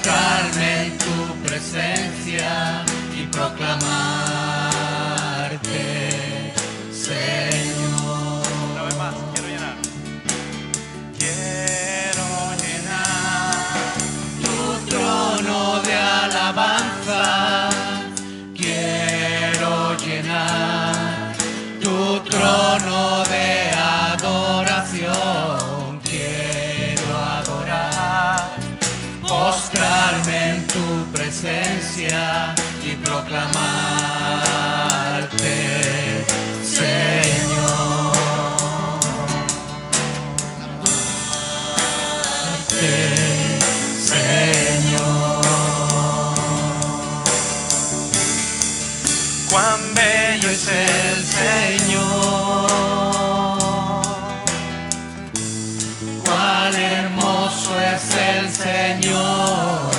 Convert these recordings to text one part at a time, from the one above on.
postrarme en tu presencia y proclamarte, Señor. Una vez más, quiero llenar. Quiero llenar tu trono de alabanza. Quiero llenar tu trono de adoración. Quiero adorar, postrarme en tu presencia y proclamarte, Señor. Señor, cuán bello es el Señor, cuán hermoso es el Señor,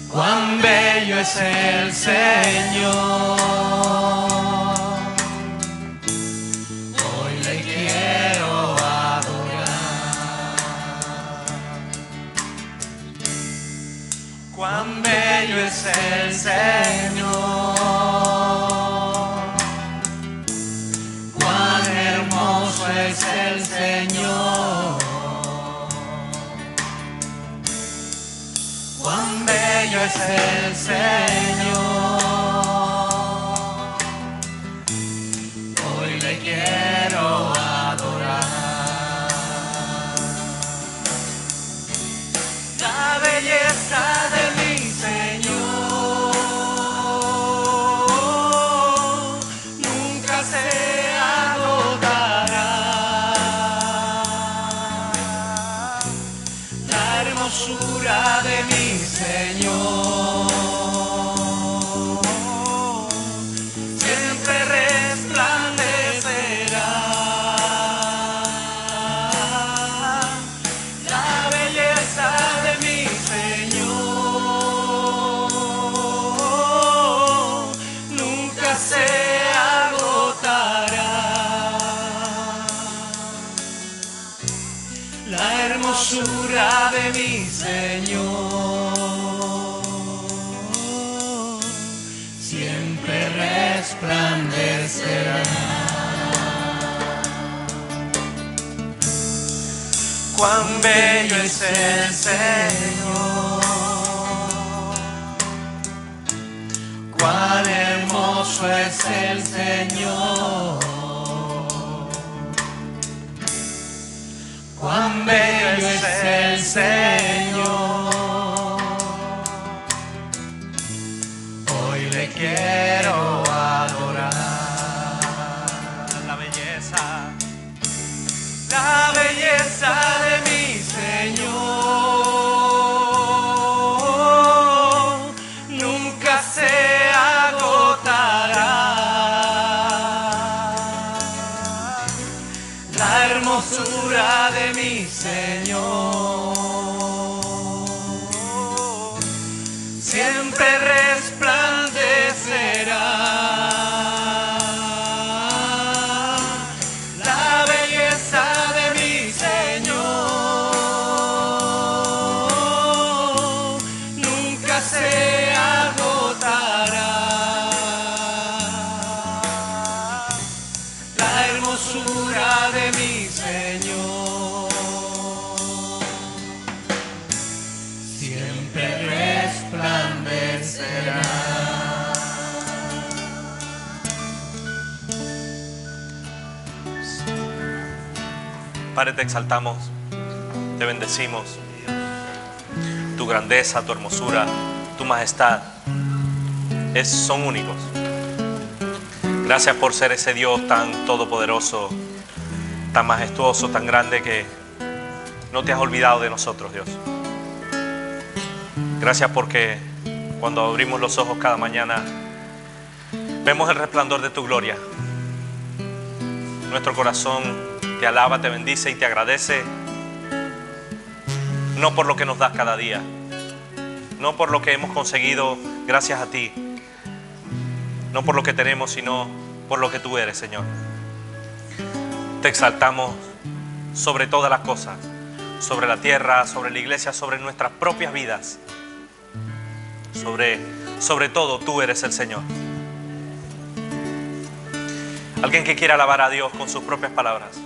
cuán bello es el Señor. Hoy le quiero cuán bello es el Señor, cuán hermoso es el Señor, cuán bello es el Señor. Hoy le quiero adorar. La belleza de mi Señor nunca se agotará. La hermosura de mi Señor siempre resplandecerá. La belleza de mi Señor nunca se agotará. La hermosura de mi Señor siempre resplandecerá. Cuán bello es el Señor, cuán hermoso es el Señor, cuán bello es el Señor. Hoy le quiero adorar. La belleza de mi Señor nunca se agotará. La hermosura de mi Señor siempre resplandecerá. De mi Señor siempre resplandecerá. Padre, te exaltamos, te bendecimos. Tu grandeza, tu hermosura, tu majestad son únicos. Gracias por ser ese Dios tan todopoderoso, tan majestuoso, tan grande, que no te has olvidado de nosotros, Dios. Gracias porque cuando abrimos los ojos cada mañana vemos el resplandor de tu gloria. Nuestro corazón te alaba, te bendice y te agradece, no por lo que nos das cada día, no por lo que hemos conseguido gracias a ti, no por lo que tenemos, sino por lo que tú eres, Señor. Te exaltamos sobre todas las cosas, sobre la tierra, sobre la iglesia, sobre nuestras propias vidas. Sobre todo, tú eres el Señor. Alguien que quiera alabar a Dios con sus propias palabras.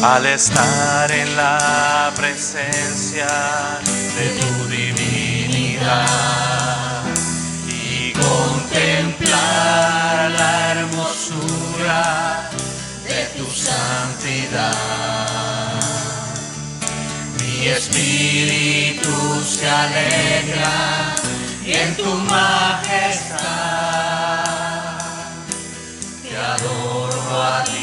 Al estar en la presencia de tu divinidad y contemplar la hermosura de tu santidad, mi espíritu se alegra y en tu majestad te adoro a ti.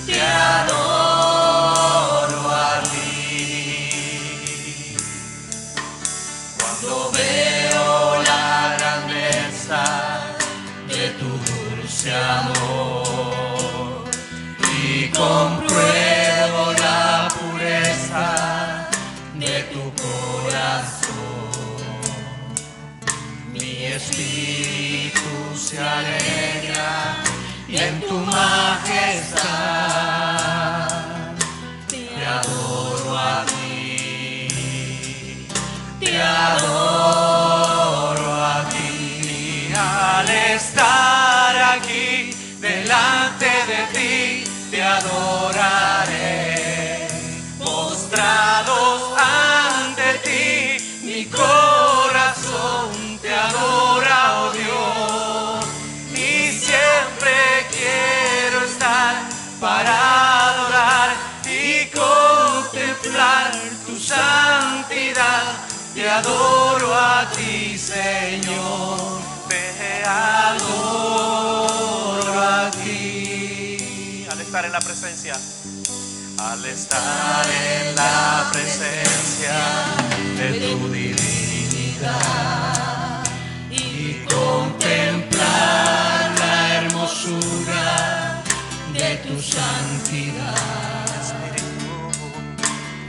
Te adoro a ti. Cuando veo la grandeza de tu dulce amor y compruebo la pureza de tu corazón, mi espíritu se alegra y en tu majestad te adoro a ti, te adoro a ti. Al estar aquí delante de ti te adoraré, postrados ante ti mi corazón te adora, oh Dios, y siempre quiero estar para adorar y contemplar tu santidad. Te adoro a ti, Señor, te adoro a ti. Al estar en la presencia, al estar en la presencia de tu divinidad y contemplar la hermosura de tu santidad,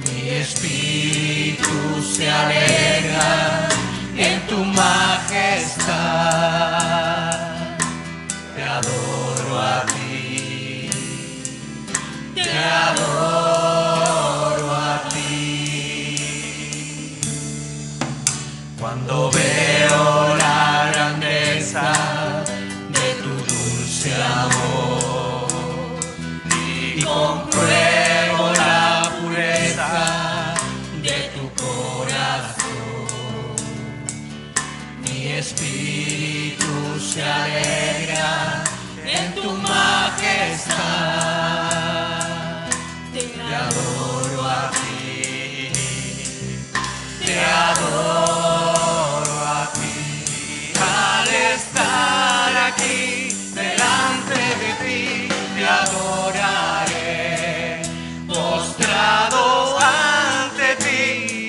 mi espíritu se alegra en tu majestad. Te adoro a ti, te adoro a ti. Cuando veo la grandeza de tu dulce amor y compruebo la pureza de tu corazón, mi espíritu se alegra en tu majestad. Te adoro a ti, te adoro a ti. Al estar aquí delante de ti te adoraré, postrado ante ti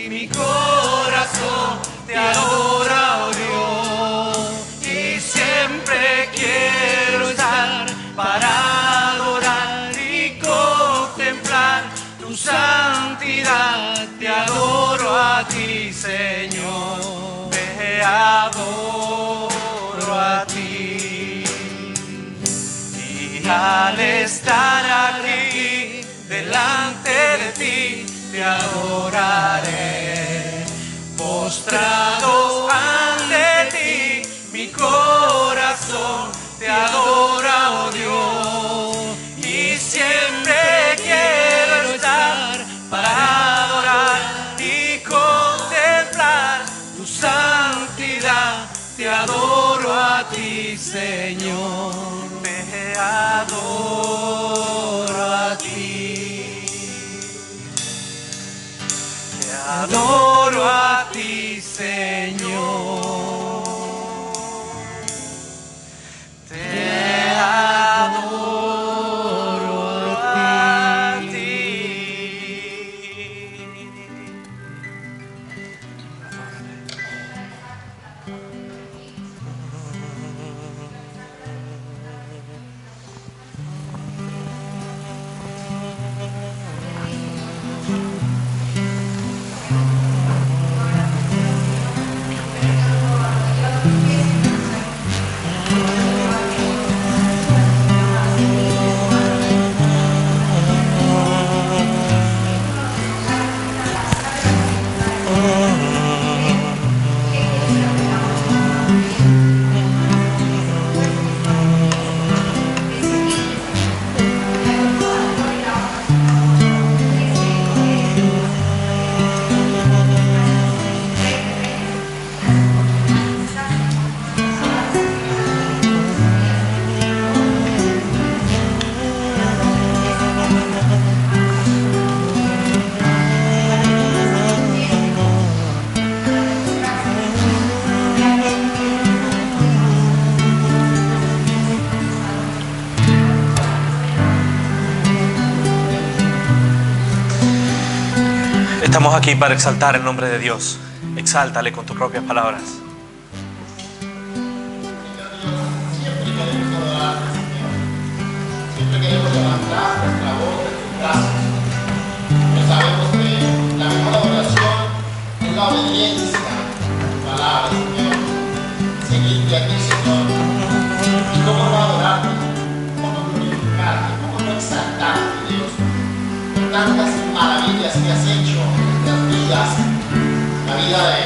mi corazón te adora, oh Dios, y siempre quiero estar para adorar y contemplar tu santidad. Te adoro a ti, Señor, te adoro a ti. Y al estar aquí delante de ti te adoraré, postrado ante ti mi corazón te adora, oh Dios, y siempre quiero estar para adorar y contemplar tu santidad. Te adoro a ti, Señor, te adoro a ti. adoro a ti, Señor. Te adoro a ti. Estamos aquí para exaltar el nombre de Dios. Exáltale con tus propias palabras. Siempre queremos adorarte, Señor. Siempre queremos levantar nuestra voz en tus brazos. Pero sabemos que la mejor adoración es la obediencia a tu palabra, Señor. Seguirte a ti, Señor. ¿Y cómo no adorarte? ¿Cómo glorificarte? ¿Cómo no exaltarte, Dios? Por tantas maravillas que has hecho en nuestras vidas, la vida de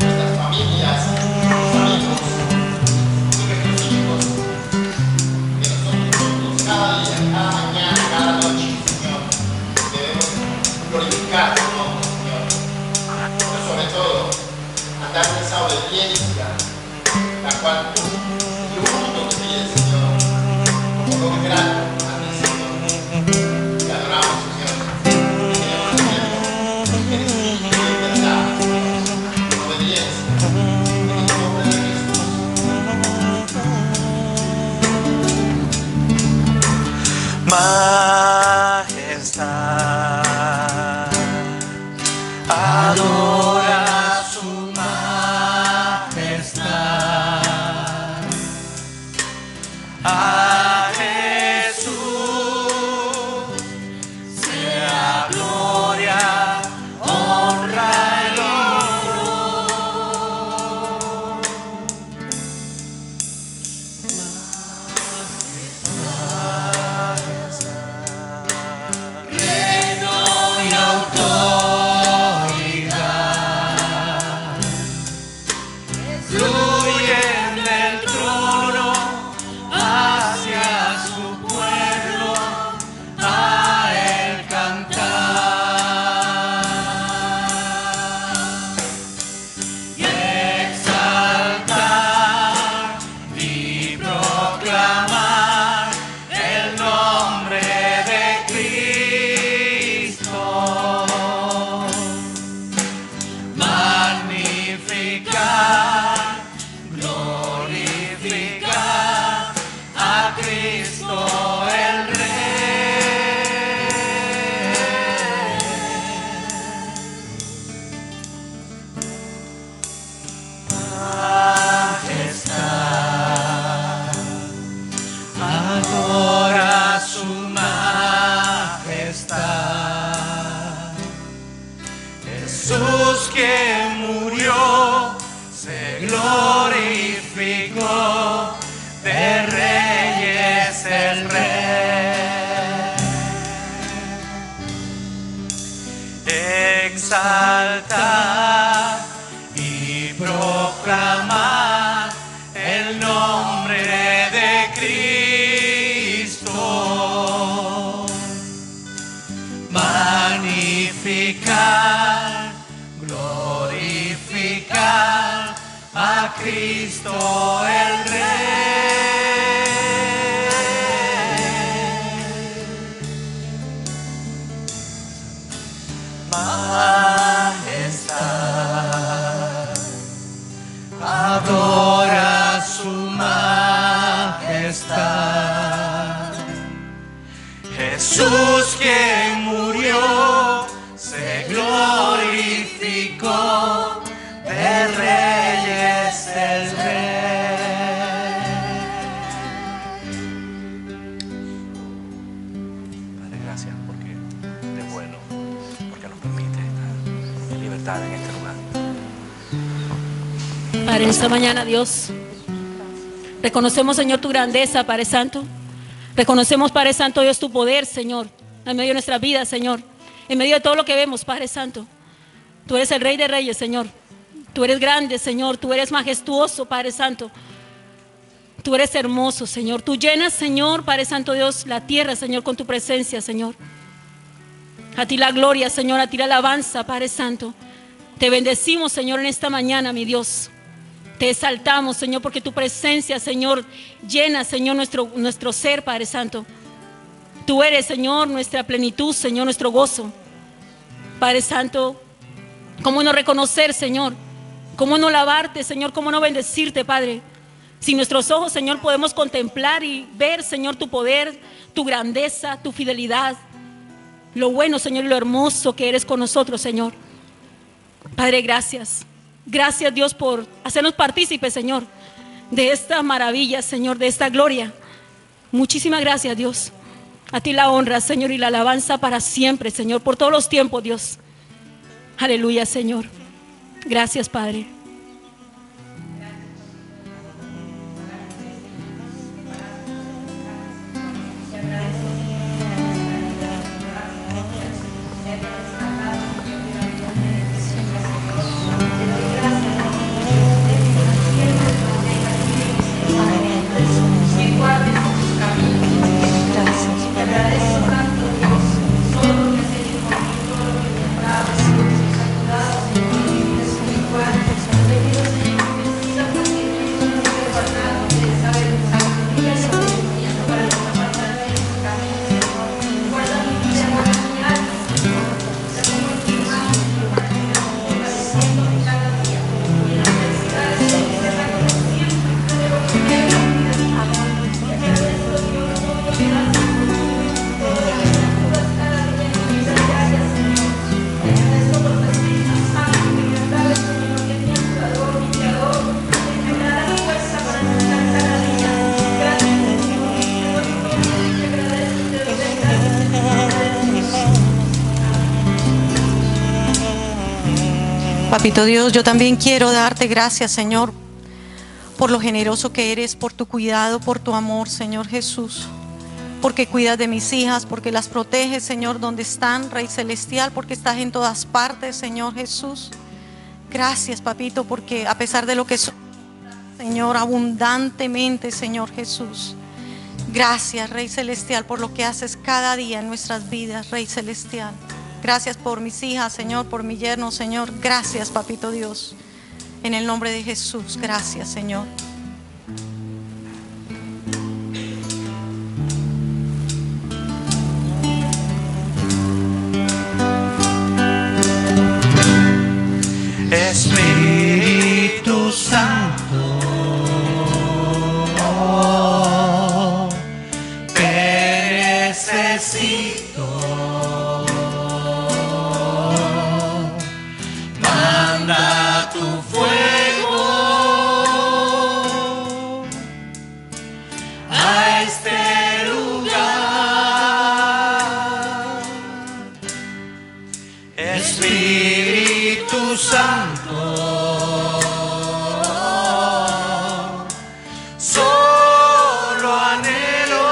nuestras familias, nuestros amigos y nuestros hijos, que nosotros cada día, cada mañana, cada noche, Señor, debemos glorificar tu nombre, Señor. Pero sobre todo, andar en esa obediencia, la cual tú y el mundo te pide, Señor, como lo grato a ti, Señor. Te adoramos, Señor. Queremos hacerlo. Eres hijo de verdad, Señor. Obediencia. En el nombre de Jesús. Majestad, adora Su majestad. A Jesús sea gloria, honra y reino y autoridad. Fluyen del trono hacia su pueblo a él cantar y exaltar y proclamar el nombre de Cristo. Magnificar, glorificar a Cristo el Rey. Majestad, adora su majestad. Jesús quien murió se glorificó, de reyes el Rey. Exaltar y proclamar el nombre de Cristo. Magnificar, glorificar a Cristo el Rey. Majestad, Jesús quien murió, se glorificó, de reyes el rey. Padre, gracias porque es bueno, porque nos permite estar en libertad en este lugar. Padre, en esta mañana, Dios, reconocemos, Señor, tu grandeza, Padre Santo. Reconocemos, Padre Santo, Dios, tu poder, Señor, en medio de nuestras vidas, Señor. En medio de todo lo que vemos, Padre Santo. Tú eres el Rey de Reyes, Señor. Tú eres grande, Señor. Tú eres majestuoso, Padre Santo. Tú eres hermoso, Señor. Tú llenas, Señor, Padre Santo Dios, la tierra, Señor, con tu presencia, Señor. A ti la gloria, Señor. A ti la alabanza, Padre Santo. Te bendecimos, Señor, en esta mañana, mi Dios. Te exaltamos, Señor, porque tu presencia, Señor, llena, Señor, nuestro ser, Padre Santo. Tú eres, Señor, nuestra plenitud, Señor, nuestro gozo. Padre Santo, ¿cómo no reconocer, Señor? ¿Cómo no alabarte, Señor? ¿Cómo no bendecirte, Padre? Si nuestros ojos, Señor, podemos contemplar y ver, Señor, tu poder, tu grandeza, tu fidelidad. Lo bueno, Señor, y lo hermoso que eres con nosotros, Señor. Padre, gracias. Gracias, Dios, por hacernos partícipes, Señor, de esta maravilla, Señor, de esta gloria. Muchísimas gracias, Dios. A ti la honra, Señor, y la alabanza para siempre, Señor, por todos los tiempos, Dios. Aleluya, Señor. Gracias, Padre. Papito Dios, yo también quiero darte gracias, Señor, por lo generoso que eres, por tu cuidado, por tu amor, Señor Jesús. Porque cuidas de mis hijas, porque las proteges, Señor, donde están, Rey Celestial, porque estás en todas partes, Señor Jesús. Gracias, Papito, porque a pesar de lo que soy, Señor, abundantemente, Señor Jesús. Gracias, Rey Celestial, por lo que haces cada día en nuestras vidas, Rey Celestial. Gracias por mis hijas, Señor, por mi yerno, Señor. Gracias, Papito Dios. En el nombre de Jesús, gracias, Señor. Espíritu Santo, te necesito. Manda tu fuego a este lugar. Espíritu Santo, solo anhelo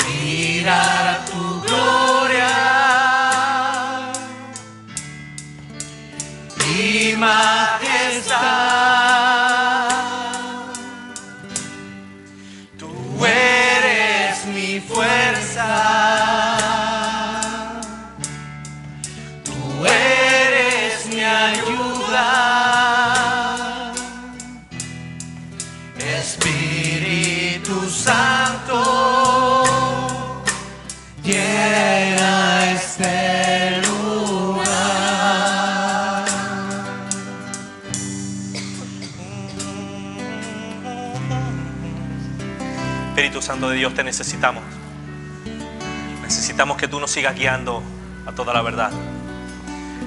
mirar tu gloria y majestad. Tú eres mi fuerza. Tú eres mi ayuda. Espíritu Santo, llena este lugar. Espíritu Santo de Dios, te necesitamos. Necesitamos que tú nos sigas guiando a toda la verdad.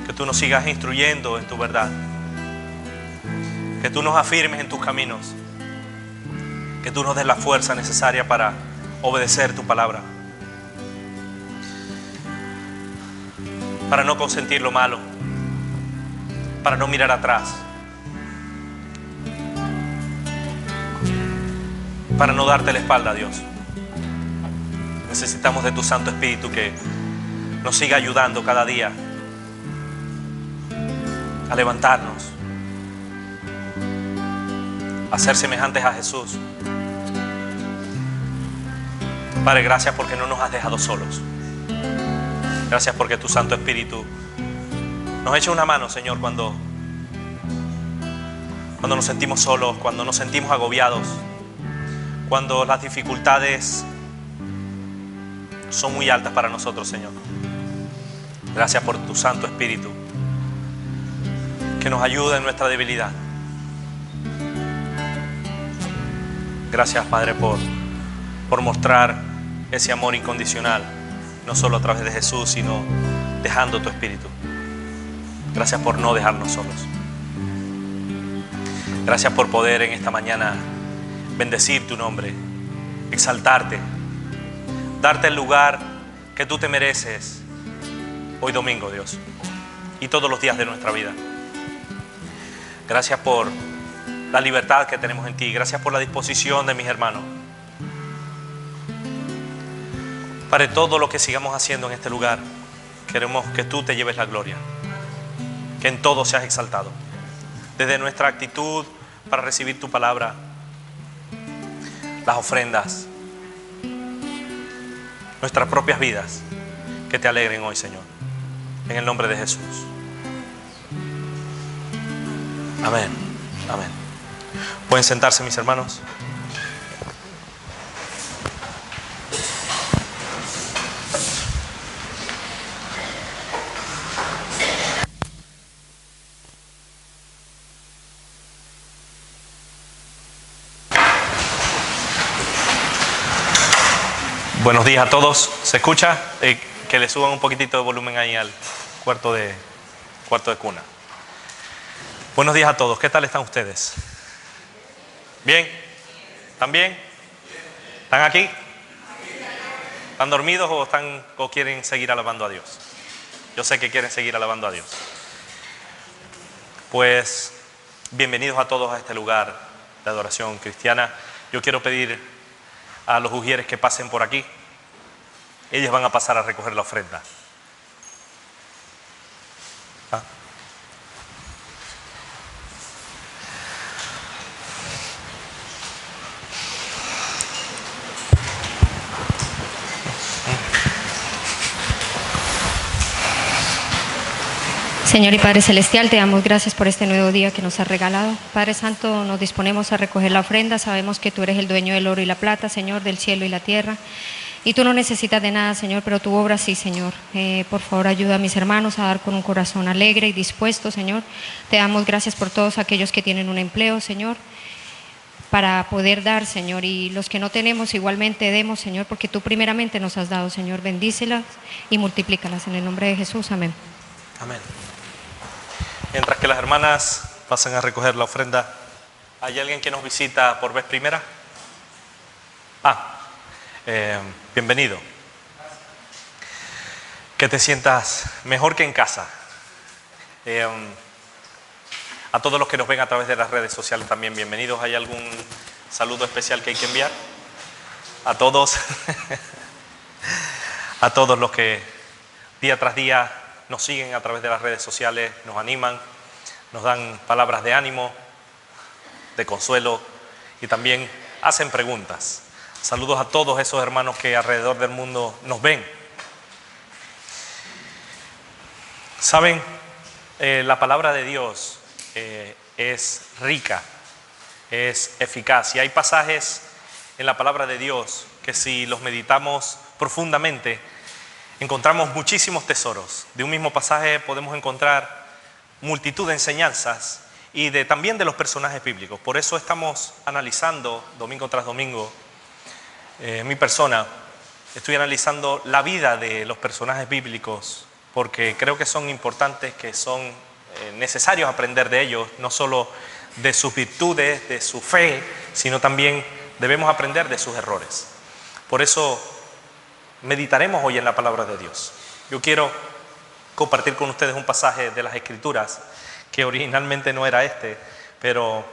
Que tú nos sigas instruyendo en tu verdad. Que tú nos afirmes en tus caminos. Que tú nos des la fuerza necesaria para obedecer tu palabra. Para no consentir lo malo. Para no mirar atrás. Para no darte la espalda, Dios. Necesitamos de tu Santo Espíritu que nos siga ayudando cada día a levantarnos, a ser semejantes a Jesús. Padre, gracias porque no nos has dejado solos. Gracias porque tu Santo Espíritu nos echa una mano, Señor, cuando nos sentimos solos, cuando nos sentimos agobiados, cuando las dificultades son muy altas para nosotros, Señor. Gracias por tu Santo Espíritu que nos ayuda en nuestra debilidad. Gracias, Padre, por mostrar ese amor incondicional, no solo a través de Jesús, sino dejando tu Espíritu. Gracias por no dejarnos solos. Gracias por poder en esta mañana bendecir tu nombre, exaltarte, darte el lugar que tú te mereces hoy domingo, Dios, y todos los días de nuestra vida. Gracias por la libertad que tenemos en ti. Gracias por la disposición de mis hermanos. Para todo lo que sigamos haciendo en este lugar, queremos que tú te lleves la gloria, que en todo seas exaltado. Desde nuestra actitud para recibir tu palabra, las ofrendas, nuestras propias vidas, que te alegren hoy, Señor. En el nombre de Jesús. Amén. Amén. Pueden sentarse, mis hermanos. Buenos días a todos. ¿Se escucha? Que le suban un poquitito de volumen ahí al cuarto de cuna. Buenos días a todos. ¿Qué tal están ustedes? ¿Bien? ¿Están bien? ¿Están aquí? ¿Están dormidos o quieren seguir alabando a Dios? Yo sé que quieren seguir alabando a Dios. Pues bienvenidos a todos a este lugar de adoración cristiana. Yo quiero pedir a los ujieres que pasen por aquí. Ellos van a pasar a recoger la ofrenda. ¿Ah? Señor y Padre Celestial, te damos gracias por este nuevo día que nos has regalado. Padre Santo, nos disponemos a recoger la ofrenda. Sabemos que tú eres el dueño del oro y la plata, Señor, del cielo y la tierra. Y tú no necesitas de nada, Señor, pero tu obra sí, Señor. Por favor, ayuda a mis hermanos a dar con un corazón alegre y dispuesto, Señor. Te damos gracias por todos aquellos que tienen un empleo, Señor, para poder dar, Señor. Y los que no tenemos, igualmente demos, Señor, porque tú primeramente nos has dado, Señor. Bendícelas y multiplícalas en el nombre de Jesús. Amén. Amén. Mientras que las hermanas pasan a recoger la ofrenda, ¿hay alguien que nos visita por vez primera? Bienvenido. Que te sientas mejor que en casa. A todos los que nos ven a través de las redes sociales también, bienvenidos. ¿Hay algún saludo especial que hay que enviar? A todos. A todos los que día tras día nos siguen a través de las redes sociales, nos animan, nos dan palabras de ánimo, de consuelo y también hacen preguntas. Saludos a todos esos hermanos que alrededor del mundo nos ven. Saben, la palabra de Dios es rica, es eficaz. Y hay pasajes en la palabra de Dios que si los meditamos profundamente, encontramos muchísimos tesoros. De un mismo pasaje podemos encontrar multitud de enseñanzas y también de los personajes bíblicos. Por eso estamos analizando domingo tras domingo mi persona, estoy analizando la vida de los personajes bíblicos porque creo que son importantes, que son necesarios aprender de ellos, no solo de sus virtudes, de su fe, sino también debemos aprender de sus errores. Por eso meditaremos hoy en la palabra de Dios. Yo quiero compartir con ustedes un pasaje de las Escrituras que originalmente no era este, pero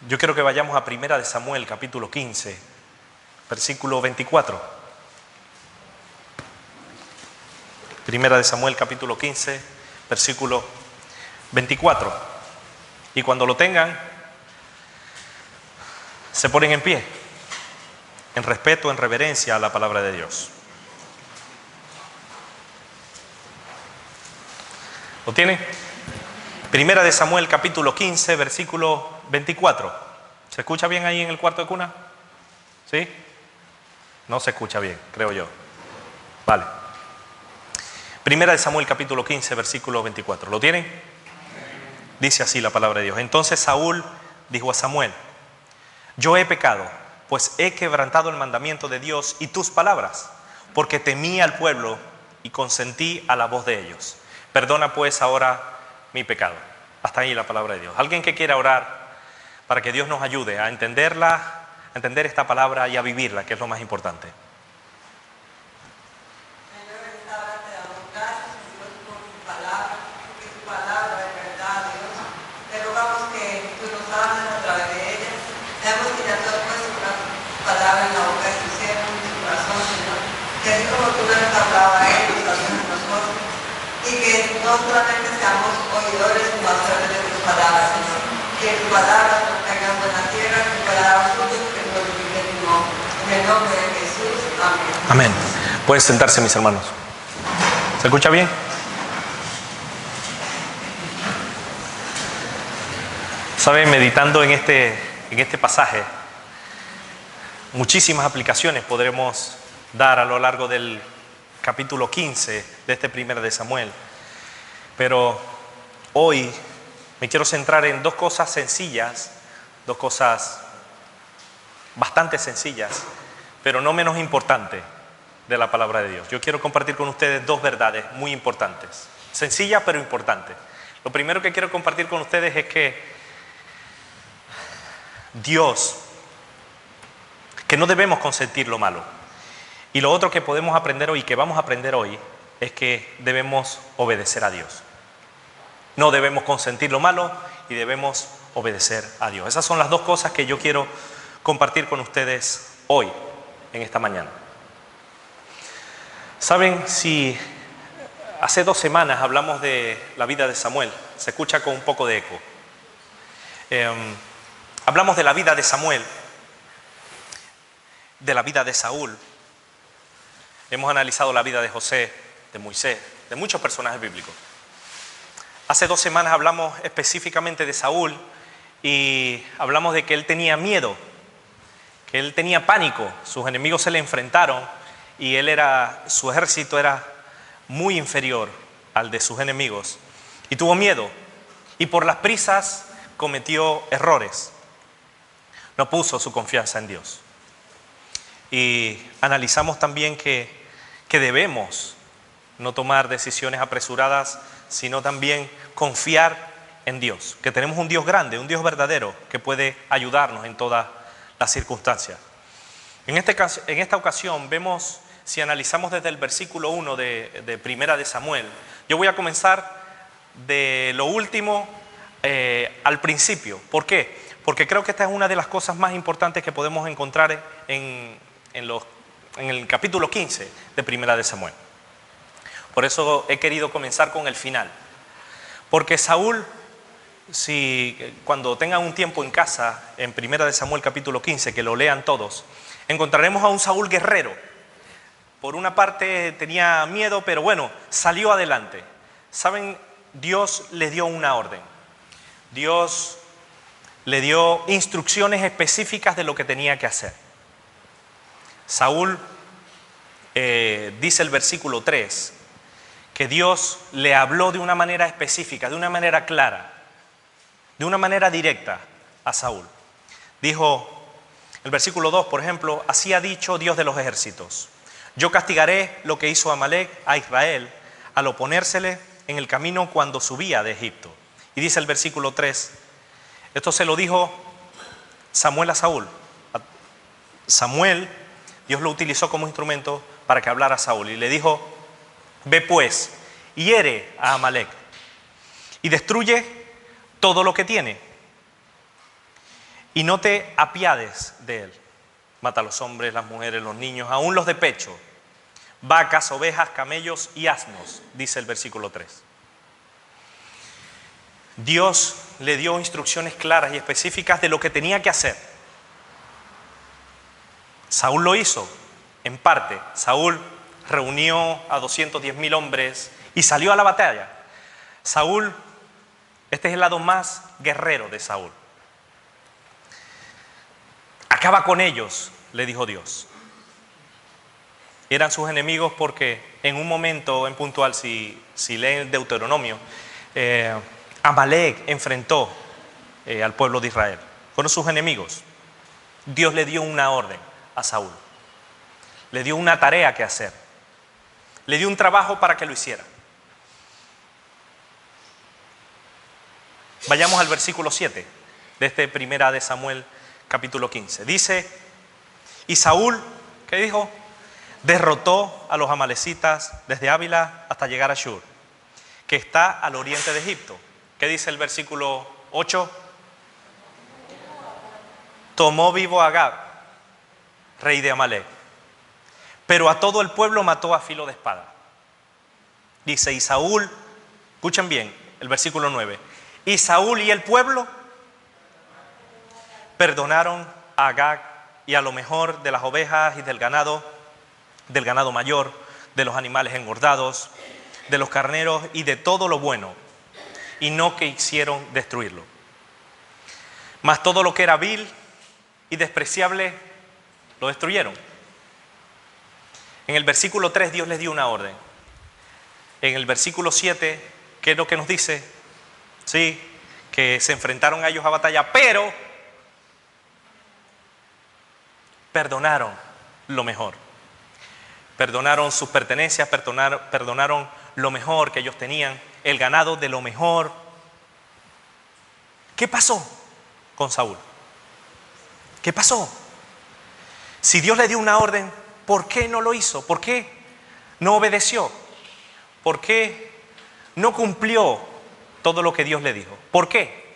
yo quiero que vayamos a 1 Samuel capítulo 15, versículo 24. 1 Samuel capítulo 15, versículo 24. Y cuando lo tengan, se ponen en pie, en respeto, en reverencia a la palabra de Dios. ¿Lo tienen? 1 Samuel capítulo 15, versículo 24. ¿Se escucha bien ahí en el cuarto de cuna? ¿Sí? No se escucha bien, creo yo. Vale. 1 Samuel capítulo 15, versículo 24. ¿Lo tienen? Dice así la palabra de Dios. Entonces Saúl dijo a Samuel: yo he pecado, pues he quebrantado el mandamiento de Dios y tus palabras, porque temí al pueblo y consentí a la voz de ellos. Perdona pues ahora mi pecado. Hasta ahí la palabra de Dios. Alguien que quiera orar para que Dios nos ayude a entenderla, a entender esta palabra y a vivirla, que es lo más importante. Y que no solamente seamos oidores, sino hacedores de tus palabras, Señor. Que tus palabras nos caigan en la tierra, que tus palabras frutos que glorifiquen tu nombre. En el nombre de Jesús, amén. Amén. Pueden sentarse, mis hermanos. ¿Se escucha bien? Saben, meditando en este pasaje, muchísimas aplicaciones podremos dar a lo largo del capítulo 15 de este 1 Samuel. Pero hoy me quiero centrar en dos cosas sencillas, dos cosas bastante sencillas, pero no menos importantes de la palabra de Dios. Yo quiero compartir con ustedes dos verdades muy importantes, sencillas pero importantes. Lo primero que quiero compartir con ustedes es que Dios, que no debemos consentir lo malo. Y lo otro que podemos aprender hoy, que vamos a aprender hoy, es que debemos obedecer a Dios. No debemos consentir lo malo y debemos obedecer a Dios. Esas son las dos cosas que yo quiero compartir con ustedes hoy, en esta mañana. Saben, si hace 2 semanas hablamos de la vida de Samuel, se escucha con un poco de eco. Hablamos de la vida de Samuel, de la vida de Saúl. Hemos analizado la vida de José, de Moisés, de muchos personajes bíblicos. Hace 2 semanas hablamos específicamente de Saúl y hablamos de que él tenía miedo, que él tenía pánico. Sus enemigos se le enfrentaron y su ejército era muy inferior al de sus enemigos. Y tuvo miedo y por las prisas cometió errores. No puso su confianza en Dios. Y analizamos también que debemos no tomar decisiones apresuradas, sino también confiar en Dios, que tenemos un Dios grande, un Dios verdadero, que puede ayudarnos en todas las circunstancias. En esta ocasión vemos, si analizamos desde el versículo 1 de 1 Samuel, yo voy a comenzar de lo último al principio. ¿Por qué? Porque creo que esta es una de las cosas más importantes que podemos encontrar en el capítulo 15 de 1 Samuel. Por eso he querido comenzar con el final. Porque Saúl, cuando tengan un tiempo en casa, en 1 Samuel capítulo 15, que lo lean todos, encontraremos a un Saúl guerrero. Por una parte tenía miedo, pero bueno, salió adelante. ¿Saben? Dios le dio una orden. Dios le dio instrucciones específicas de lo que tenía que hacer. Saúl, dice el versículo 3, que Dios le habló de una manera específica, de una manera clara, de una manera directa a Saúl. Dijo El versículo 2, por ejemplo, así ha dicho Dios de los ejércitos: yo castigaré lo que hizo Amalek a Israel al oponérsele en el camino cuando subía de Egipto. Y dice el versículo 3, esto se lo dijo Samuel a Saúl. Samuel, Dios lo utilizó como instrumento para que hablara a Saúl. Y le dijo: ve pues, hiere a Amalek y destruye todo lo que tiene. Y no te apiades de él. Mata a los hombres, las mujeres, los niños, aún los de pecho, vacas, ovejas, camellos y asnos, dice el versículo 3. Dios le dio instrucciones claras y específicas de lo que tenía que hacer. Saúl lo hizo, en parte. Saúl reunió a 210,000 hombres y salió a la batalla. Saúl, este es el lado más guerrero de Saúl. Acaba con ellos, le dijo Dios. Eran sus enemigos porque en un momento en puntual, si leen Deuteronomio, Amalek enfrentó al pueblo de Israel. Fueron sus enemigos. Dios le dio una orden a Saúl. Le dio una tarea que hacer. Le dio un trabajo para que lo hiciera. Vayamos al versículo 7 de este primera de Samuel capítulo 15. Dice: y Saúl, ¿qué dijo? Derrotó a los amalecitas desde Ávila hasta llegar a Shur, que está al oriente de Egipto. ¿Qué dice el versículo 8? Tomó vivo a Agag, rey de Amalek, pero a todo el pueblo mató a filo de espada. Dice: y Saúl, escuchen bien el versículo 9, y Saúl y el pueblo perdonaron a Agag y a lo mejor de las ovejas y del ganado mayor, de los animales engordados, de los carneros y de todo lo bueno, y no quisieron destruirlo. Mas todo lo que era vil y despreciable lo destruyeron. En el versículo 3 Dios les dio una orden. En el versículo 7, ¿qué es lo que nos dice? Sí, que se enfrentaron a ellos a batalla, pero perdonaron lo mejor. Perdonaron sus pertenencias, perdonaron lo mejor que ellos tenían, el ganado de lo mejor. ¿Qué pasó con Saúl? ¿Qué pasó? Si Dios le dio una orden, ¿por qué no lo hizo? ¿Por qué no obedeció? ¿Por qué no cumplió todo lo que Dios le dijo? ¿Por qué?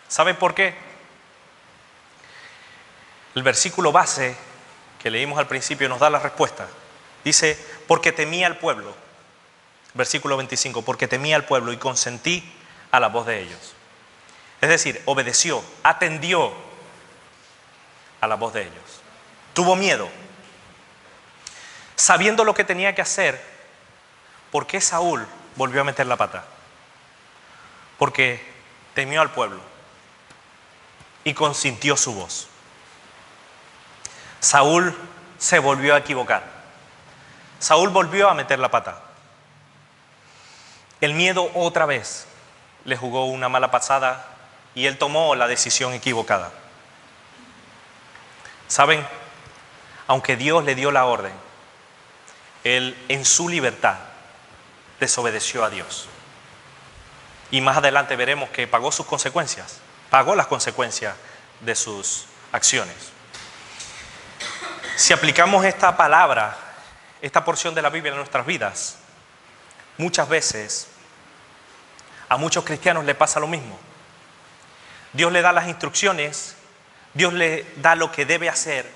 ¿Saben por qué? El versículo base que leímos al principio nos da la respuesta. Dice: porque temía al pueblo. Versículo 25, porque temía al pueblo y consentí a la voz de ellos. Es decir, obedeció, atendió a la voz de ellos. Tuvo miedo. Sabiendo lo que tenía que hacer, ¿por qué Saúl volvió a meter la pata? Porque temió al pueblo y consintió su voz. Saúl se volvió a equivocar. Saúl volvió a meter la pata. El miedo otra vez le jugó una mala pasada y él tomó la decisión equivocada. ¿Saben? Aunque Dios le dio la orden, él en su libertad desobedeció a Dios. Y más adelante veremos que pagó sus consecuencias, pagó las consecuencias de sus acciones. Si aplicamos esta palabra, esta porción de la Biblia en nuestras vidas, muchas veces a muchos cristianos le pasa lo mismo. Dios le da las instrucciones, Dios le da lo que debe hacer,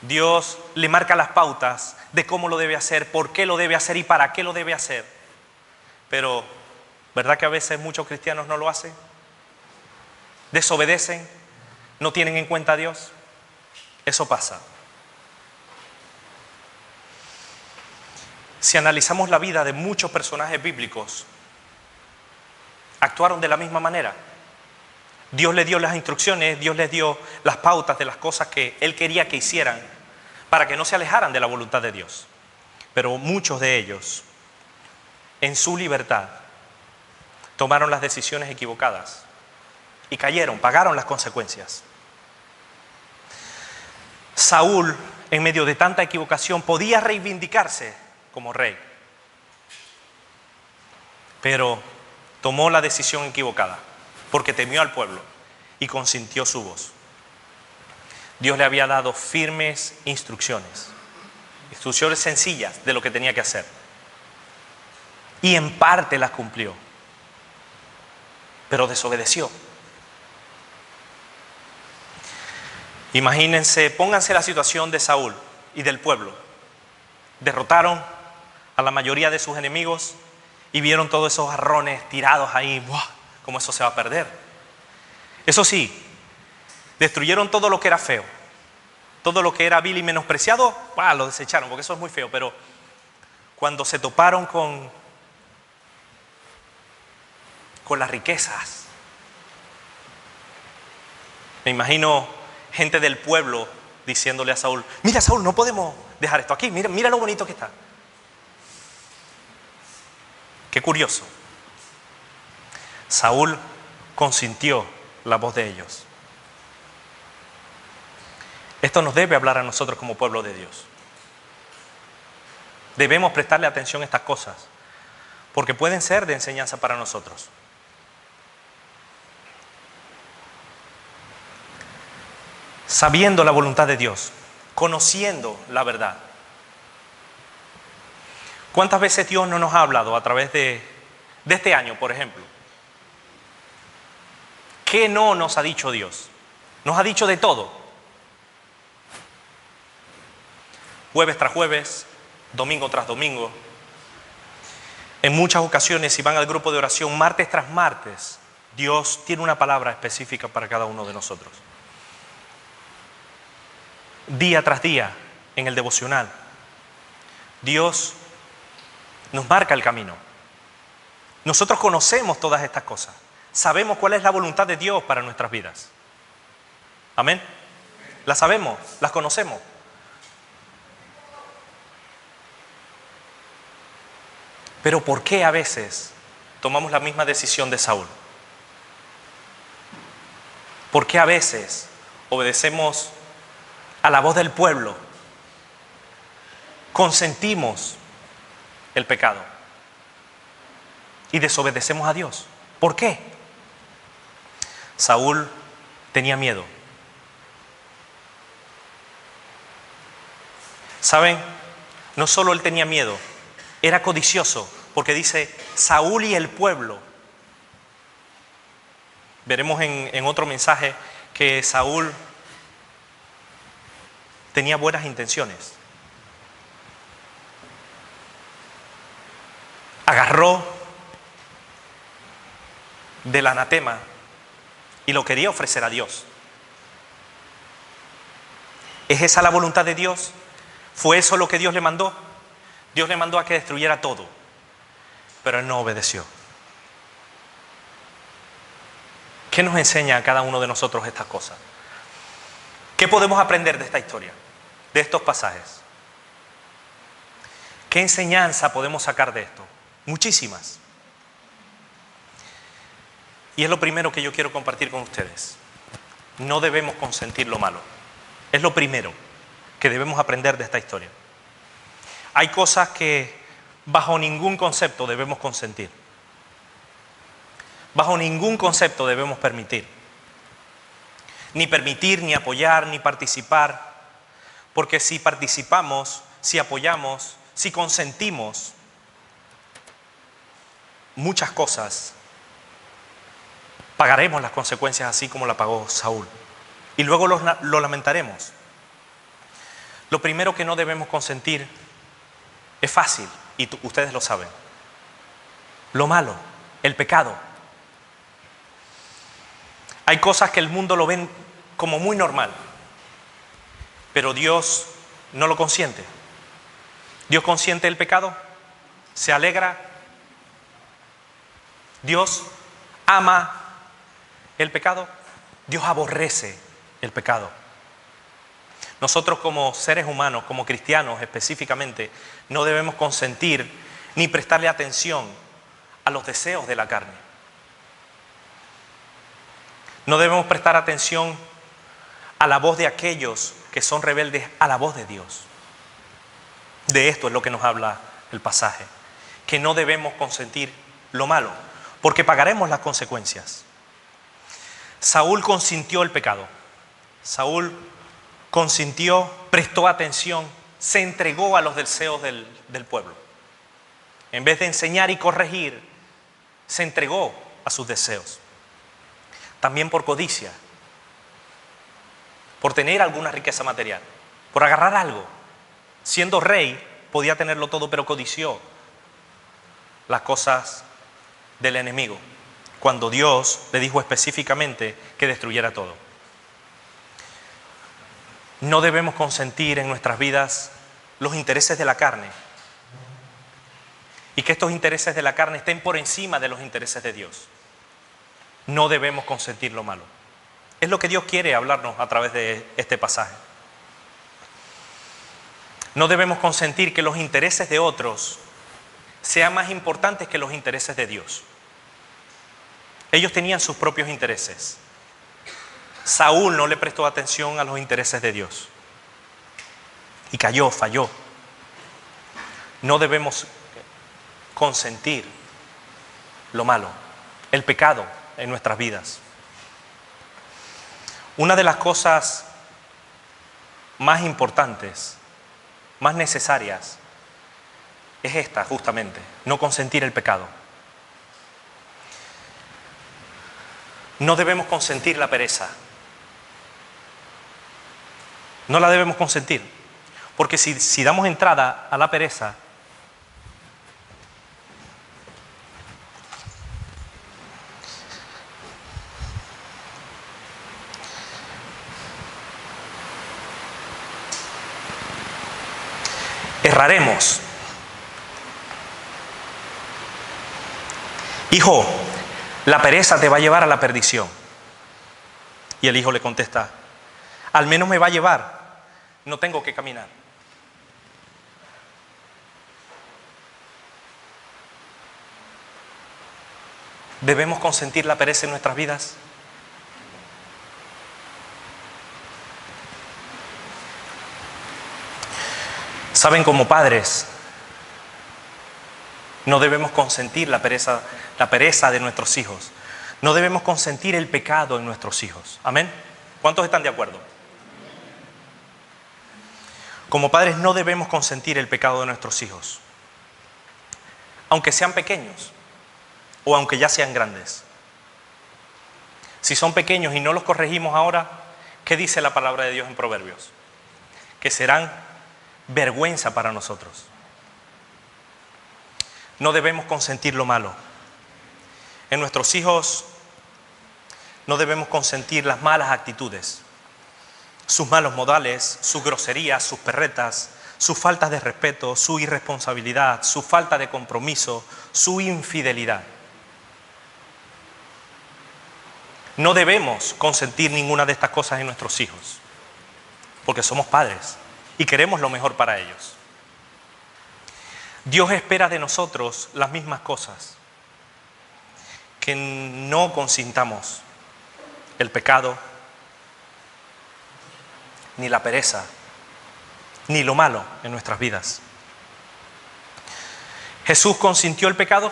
Dios le marca las pautas de cómo lo debe hacer, por qué lo debe hacer y para qué lo debe hacer. Pero, ¿verdad que a veces muchos cristianos no lo hacen? Desobedecen, no tienen en cuenta a Dios. Eso pasa. Si analizamos la vida de muchos personajes bíblicos, actuaron de la misma manera. Dios les dio las instrucciones, Dios les dio las pautas de las cosas que Él quería que hicieran para que no se alejaran de la voluntad de Dios. Pero muchos de ellos, en su libertad, tomaron las decisiones equivocadas y cayeron, pagaron las consecuencias. Saúl, en medio de tanta equivocación, podía reivindicarse como rey. Pero tomó la decisión equivocada, porque temió al pueblo y consintió su voz. Dios le había dado firmes instrucciones sencillas de lo que tenía que hacer. Y en parte las cumplió, pero desobedeció. Imagínense, pónganse la situación de Saúl y del pueblo. Derrotaron a la mayoría de sus enemigos y vieron todos esos jarrones tirados ahí. ¡Buah! ¿Cómo eso se va a perder? Eso sí, destruyeron todo lo que era feo. Todo lo que era vil y menospreciado, lo desecharon, porque eso es muy feo. Pero cuando se toparon con las riquezas, me imagino gente del pueblo diciéndole a Saúl: mira, Saúl, no podemos dejar esto aquí, mira lo bonito que está. Qué curioso. Saúl consintió la voz de ellos. Esto nos debe hablar a nosotros como pueblo de Dios. Debemos prestarle atención a estas cosas, porque pueden ser de enseñanza para nosotros. Sabiendo la voluntad de Dios, conociendo la verdad. ¿Cuántas veces Dios no nos ha hablado a través de este año, por ejemplo? ¿Qué no nos ha dicho Dios? Nos ha dicho de todo. Jueves tras jueves, domingo tras domingo. En muchas ocasiones, si van al grupo de oración, martes tras martes, Dios tiene una palabra específica para cada uno de nosotros. Día tras día, en el devocional, Dios nos marca el camino. Nosotros conocemos todas estas cosas. Sabemos cuál es la voluntad de Dios para nuestras vidas. Amén. Las sabemos, las conocemos. Pero ¿por qué a veces tomamos la misma decisión de Saúl? ¿Por qué a veces obedecemos a la voz del pueblo? Consentimos el pecado y desobedecemos a Dios. ¿Por qué? Saúl tenía miedo. ¿Saben? No solo él tenía miedo, era codicioso, porque dice Saúl y el pueblo. Veremos en otro mensaje que Saúl tenía buenas intenciones. Agarró del anatema y lo quería ofrecer a Dios. ¿Es esa la voluntad de Dios? ¿Fue eso lo que Dios le mandó? Dios le mandó a que destruyera todo, pero él no obedeció. ¿Qué nos enseña a cada uno de nosotros estas cosas? ¿Qué podemos aprender de esta historia, de estos pasajes? ¿Qué enseñanza podemos sacar de esto? Muchísimas. Y es lo primero que yo quiero compartir con ustedes. No debemos consentir lo malo. Es lo primero que debemos aprender de esta historia. Hay cosas que bajo ningún concepto debemos consentir. Bajo ningún concepto debemos permitir. Ni permitir, ni apoyar, ni participar. Porque si participamos, si apoyamos, si consentimos muchas cosas, pagaremos las consecuencias así como la pagó Saúl. Y luego lo lamentaremos. Lo primero que no debemos consentir es fácil, y ustedes lo saben. Lo malo, el pecado. Hay cosas que el mundo lo ven como muy normal, pero Dios no lo consiente. Dios consiente el pecado, se alegra. Dios ama el pecado, Dios aborrece el pecado. Nosotros como seres humanos, como cristianos específicamente, no debemos consentir ni prestarle atención a los deseos de la carne. No debemos prestar atención a la voz de aquellos que son rebeldes a la voz de Dios. De esto es lo que nos habla el pasaje, que no debemos consentir lo malo, porque pagaremos las consecuencias. Saúl consintió el pecado. Saúl consintió, prestó atención, se entregó a los deseos del pueblo. En vez de enseñar y corregir, se entregó a sus deseos. También por codicia, por tener alguna riqueza material, por agarrar algo. Siendo rey, podía tenerlo todo, pero codició las cosas del enemigo, cuando Dios le dijo específicamente que destruyera todo. No debemos consentir en nuestras vidas los intereses de la carne y que estos intereses de la carne estén por encima de los intereses de Dios. No debemos consentir lo malo. Es lo que Dios quiere hablarnos a través de este pasaje. No debemos consentir que los intereses de otros sean más importantes que los intereses de Dios. Ellos tenían sus propios intereses. Saúl no le prestó atención a los intereses de Dios y cayó, falló. No debemos consentir lo malo, el pecado en nuestras vidas. Una de las cosas más importantes, más necesarias, es esta justamente, no consentir el pecado. No debemos consentir la pereza. No la debemos consentir, porque si damos entrada a la pereza, erraremos. Hijo, la pereza te va a llevar a la perdición. Y el hijo le contesta, al menos me va a llevar, no tengo que caminar. ¿Debemos consentir la pereza en nuestras vidas? Saben, como padres, no debemos consentir la pereza de nuestros hijos. No debemos consentir el pecado en nuestros hijos. ¿Amén? ¿Cuántos están de acuerdo? Como padres no debemos consentir el pecado de nuestros hijos, aunque sean pequeños o aunque ya sean grandes. Si son pequeños y no los corregimos ahora, ¿qué dice la palabra de Dios en Proverbios? Que serán vergüenza para nosotros. No debemos consentir lo malo. En nuestros hijos no debemos consentir las malas actitudes, sus malos modales, sus groserías, sus perretas, sus faltas de respeto, su irresponsabilidad, su falta de compromiso, su infidelidad. No debemos consentir ninguna de estas cosas en nuestros hijos, porque somos padres y queremos lo mejor para ellos. Dios espera de nosotros las mismas cosas, que no consintamos el pecado, ni la pereza, ni lo malo en nuestras vidas. ¿Jesús consintió el pecado?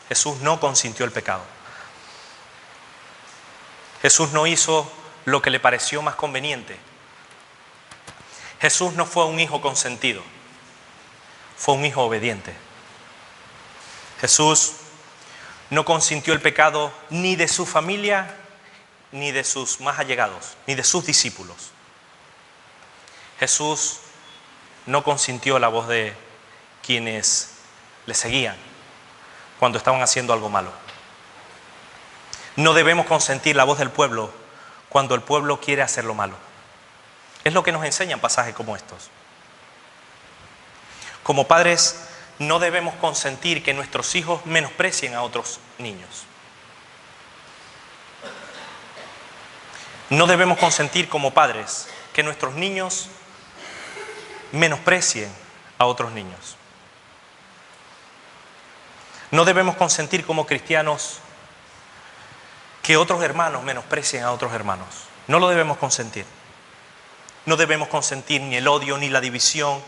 Jesús no consintió el pecado. Jesús no hizo lo que le pareció más conveniente. Jesús no fue un hijo consentido, fue un hijo obediente. Jesús no consintió el pecado ni de su familia, ni de sus más allegados, ni de sus discípulos. Jesús no consintió la voz de quienes le seguían cuando estaban haciendo algo malo. No debemos consentir la voz del pueblo cuando el pueblo quiere hacer lo malo. Es lo que nos enseñan pasajes como estos. Como padres, no debemos consentir que nuestros hijos menosprecien a otros niños. No debemos consentir como padres que nuestros niños menosprecien a otros niños. No debemos consentir como cristianos que otros hermanos menosprecien a otros hermanos. No lo debemos consentir. No debemos consentir ni el odio, ni la división,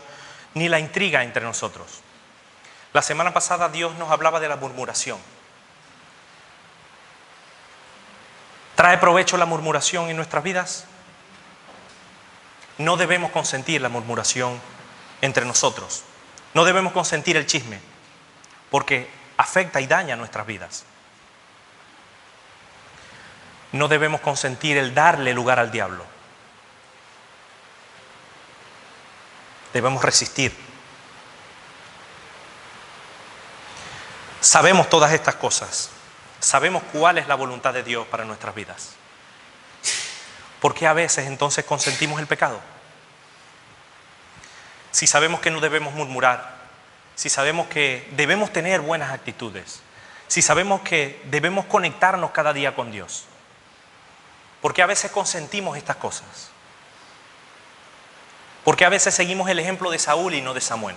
ni la intriga entre nosotros. La semana pasada Dios nos hablaba de la murmuración. ¿Trae provecho la murmuración en nuestras vidas? No debemos consentir la murmuración entre nosotros. No debemos consentir el chisme, porque afecta y daña nuestras vidas. No debemos consentir el darle lugar al diablo. Debemos resistir. Sabemos todas estas cosas. Sabemos cuál es la voluntad de Dios para nuestras vidas. ¿Por qué a veces entonces consentimos el pecado? Si sabemos que no debemos murmurar, si sabemos que debemos tener buenas actitudes, si sabemos que debemos conectarnos cada día con Dios, ¿por qué a veces consentimos estas cosas? ¿Por qué a veces seguimos el ejemplo de Saúl y no de Samuel?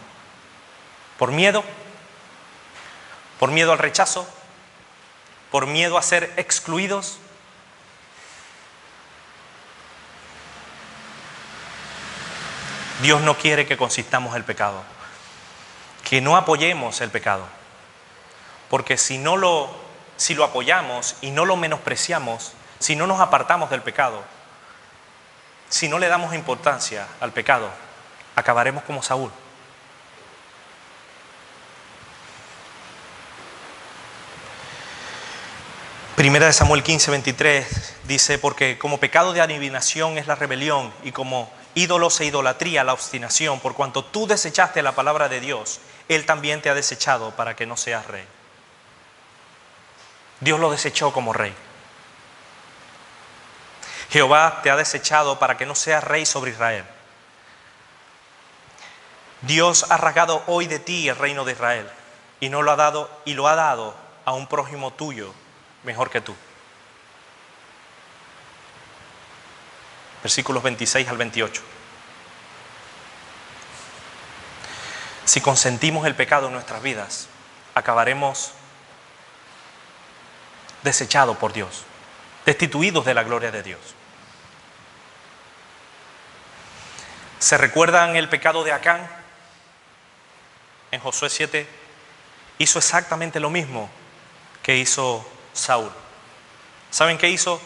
¿Por miedo? ¿Por miedo al rechazo? ¿Por miedo a ser excluidos? Dios no quiere que consintamos el pecado, que no apoyemos el pecado, porque si lo apoyamos y no lo menospreciamos, si no nos apartamos del pecado, si no le damos importancia al pecado, acabaremos como Saúl. Primera de Samuel 15:23 dice: porque como pecado de adivinación es la rebelión, y como ídolos e idolatría la obstinación, por cuanto tú desechaste la palabra de Dios, Él también te ha desechado para que no seas rey. Dios lo desechó como rey. Jehová te ha desechado para que no seas rey sobre Israel. Dios ha rasgado hoy de ti el reino de Israel y lo ha dado a un prójimo tuyo mejor que tú. Versículos 26 al 28. Si consentimos el pecado en nuestras vidas, acabaremos desechados por Dios, destituidos de la gloria de Dios. ¿Se recuerdan el pecado de Acán? En Josué 7 hizo exactamente lo mismo que hizo Saúl. ¿Saben qué hizo?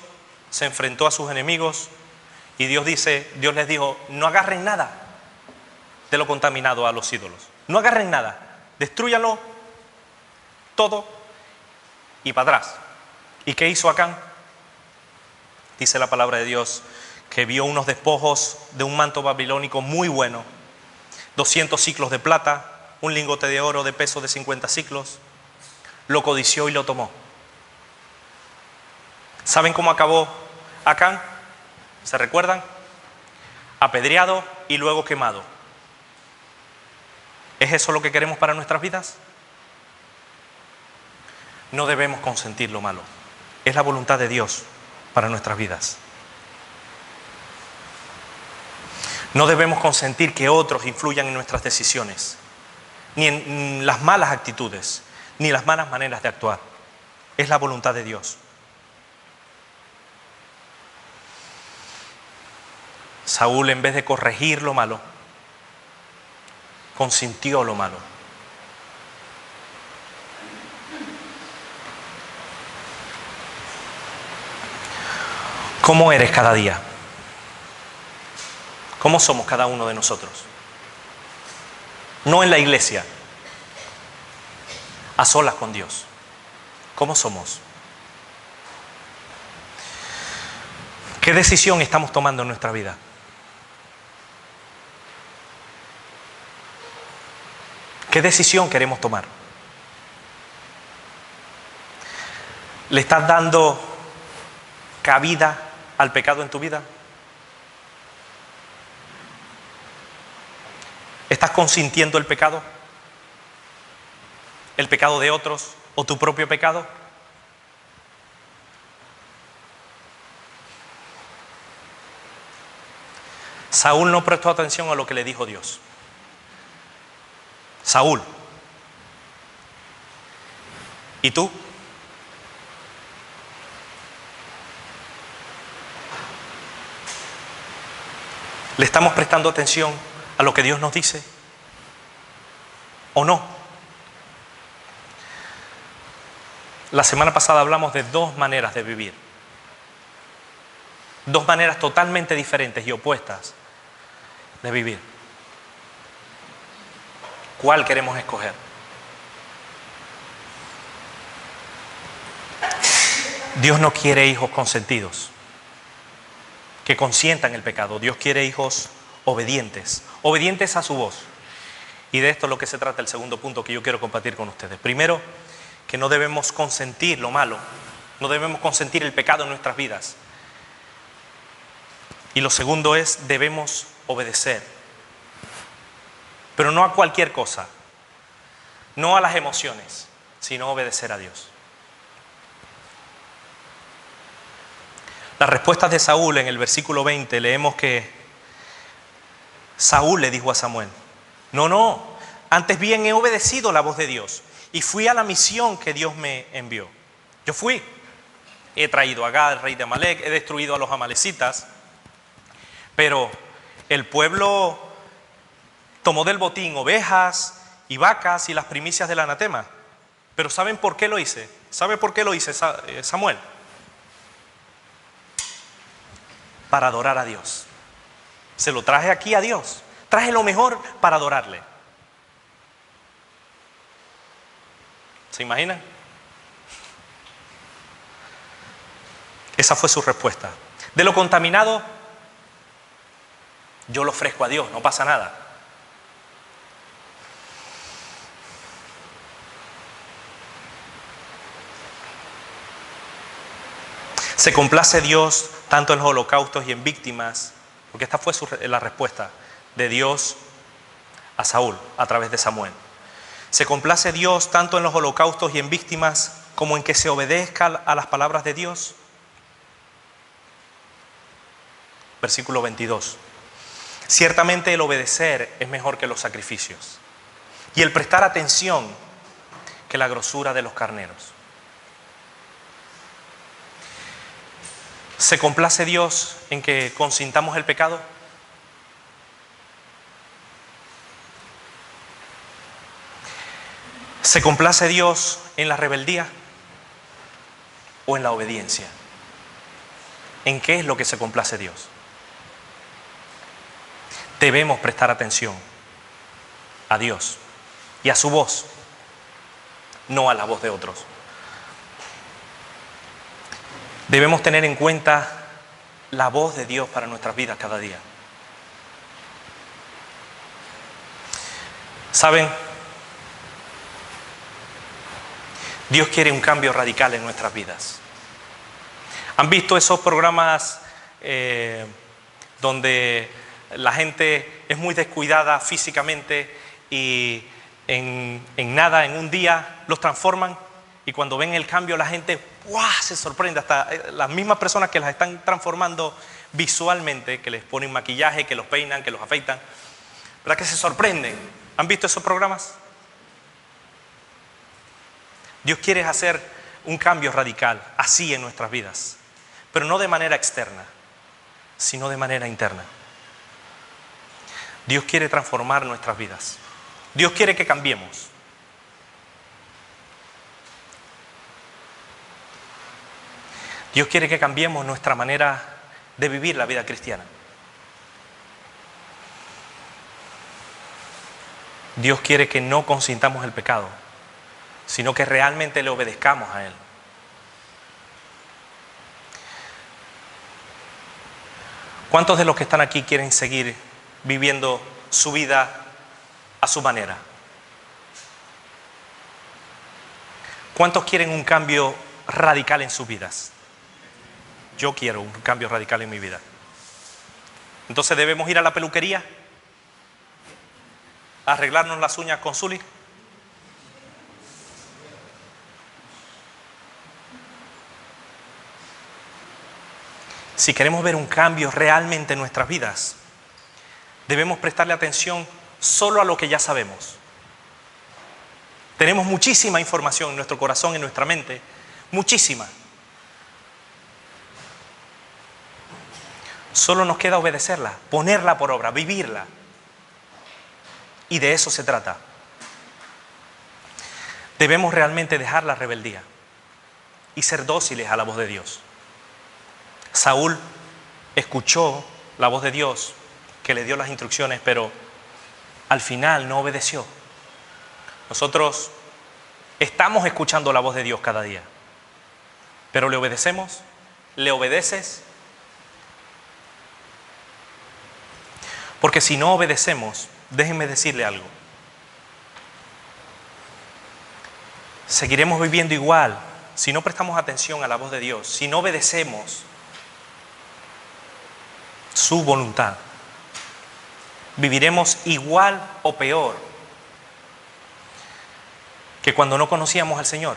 Se enfrentó a sus enemigos y Dios les dijo: no agarren nada de lo contaminado a los ídolos. No agarren nada. Destrúyanlo todo y para atrás. ¿Y qué hizo Acán? Dice la palabra de Dios que vio unos despojos de un manto babilónico muy bueno, 200 siclos de plata, un lingote de oro de peso de 50 siclos, lo codició y lo tomó. ¿Saben cómo acabó Acán? ¿Se recuerdan? Apedreado y luego quemado. ¿Es eso lo que queremos para nuestras vidas? No debemos consentir lo malo. Es la voluntad de Dios para nuestras vidas. No debemos consentir que otros influyan en nuestras decisiones, ni en las malas actitudes, ni las malas maneras de actuar. Es la voluntad de Dios. Saúl, en vez de corregir lo malo, consintió lo malo. ¿Cómo eres cada día? ¿Cómo somos cada uno de nosotros? No en la iglesia, a solas con Dios. ¿Cómo somos? ¿Qué decisión estamos tomando en nuestra vida? ¿Qué decisión queremos tomar? ¿Le estás dando cabida al pecado en tu vida? ¿Estás consintiendo el pecado? ¿El pecado de otros o tu propio pecado? Saúl no prestó atención a lo que le dijo Dios. Saúl. ¿Y tú? ¿Le estamos prestando atención a lo que Dios nos dice? ¿O no? La semana pasada hablamos de dos maneras de vivir. Dos maneras totalmente diferentes y opuestas de vivir. ¿Cuál queremos escoger? Dios no quiere hijos consentidos, que consientan el pecado. Dios quiere hijos obedientes, obedientes a su voz. Y de esto es lo que se trata el segundo punto que yo quiero compartir con ustedes. Primero, que no debemos consentir lo malo, no debemos consentir el pecado en nuestras vidas. Y lo segundo es, debemos obedecer. Pero no a cualquier cosa, no a las emociones, sino obedecer a Dios. Las respuestas de Saúl en el versículo 20 leemos que Saúl le dijo a Samuel: no, antes bien he obedecido la voz de Dios y fui a la misión que Dios me envió. Yo fui, he traído a Agag, rey de Amalek, he destruido a los amalecitas, pero el pueblo tomó del botín ovejas y vacas y las primicias del anatema. Pero ¿saben por qué lo hice? ¿Sabe por qué lo hice Samuel? Para adorar a Dios. Se lo traje aquí a Dios. Traje lo mejor para adorarle. ¿Se imaginan? Esa fue su respuesta. De lo contaminado, yo lo ofrezco a Dios, no pasa nada. Se complace Dios tanto en los holocaustos y en víctimas, porque esta fue la respuesta de Dios a Saúl a través de Samuel. Se complace Dios tanto en los holocaustos y en víctimas como en que se obedezca a las palabras de Dios. Versículo 22. Ciertamente el obedecer es mejor que los sacrificios, y el prestar atención que la grosura de los carneros. ¿Se complace Dios en que consintamos el pecado? ¿Se complace Dios en la rebeldía o en la obediencia? ¿En qué es lo que se complace Dios? Debemos prestar atención a Dios y a su voz, no a la voz de otros. Debemos tener en cuenta la voz de Dios para nuestras vidas cada día. ¿Saben? Dios quiere un cambio radical en nuestras vidas. ¿Han visto esos programas donde la gente es muy descuidada físicamente y en un día los transforman? Y cuando ven el cambio la gente ¡guau!, se sorprende. Hasta las mismas personas que las están transformando visualmente, que les ponen maquillaje, que los peinan, que los afeitan, ¿verdad que se sorprenden? ¿Han visto esos programas? Dios quiere hacer un cambio radical así en nuestras vidas, pero no de manera externa, sino de manera interna. Dios quiere transformar nuestras vidas. Dios quiere que cambiemos. Dios quiere que cambiemos nuestra manera de vivir la vida cristiana. Dios quiere que no consintamos el pecado, sino que realmente le obedezcamos a Él. ¿Cuántos de los que están aquí quieren seguir viviendo su vida a su manera? ¿Cuántos quieren un cambio radical en sus vidas? Yo quiero un cambio radical en mi vida. Entonces debemos ir a la peluquería, a arreglarnos las uñas con Zuli. Si queremos ver un cambio realmente en nuestras vidas, debemos prestarle atención solo a lo que ya sabemos. Tenemos muchísima información en nuestro corazón, en nuestra mente, muchísima. Solo nos queda obedecerla, ponerla por obra, vivirla. Y de eso se trata. Debemos realmente dejar la rebeldía y ser dóciles a la voz de Dios. Saúl escuchó la voz de Dios que le dio las instrucciones, pero al final no obedeció. Nosotros estamos escuchando la voz de Dios cada día, pero ¿le obedecemos? ¿Le obedeces? Porque si no obedecemos, déjenme decirle algo. Seguiremos viviendo igual si no prestamos atención a la voz de Dios, si no obedecemos su voluntad. Viviremos igual o peor que cuando no conocíamos al Señor.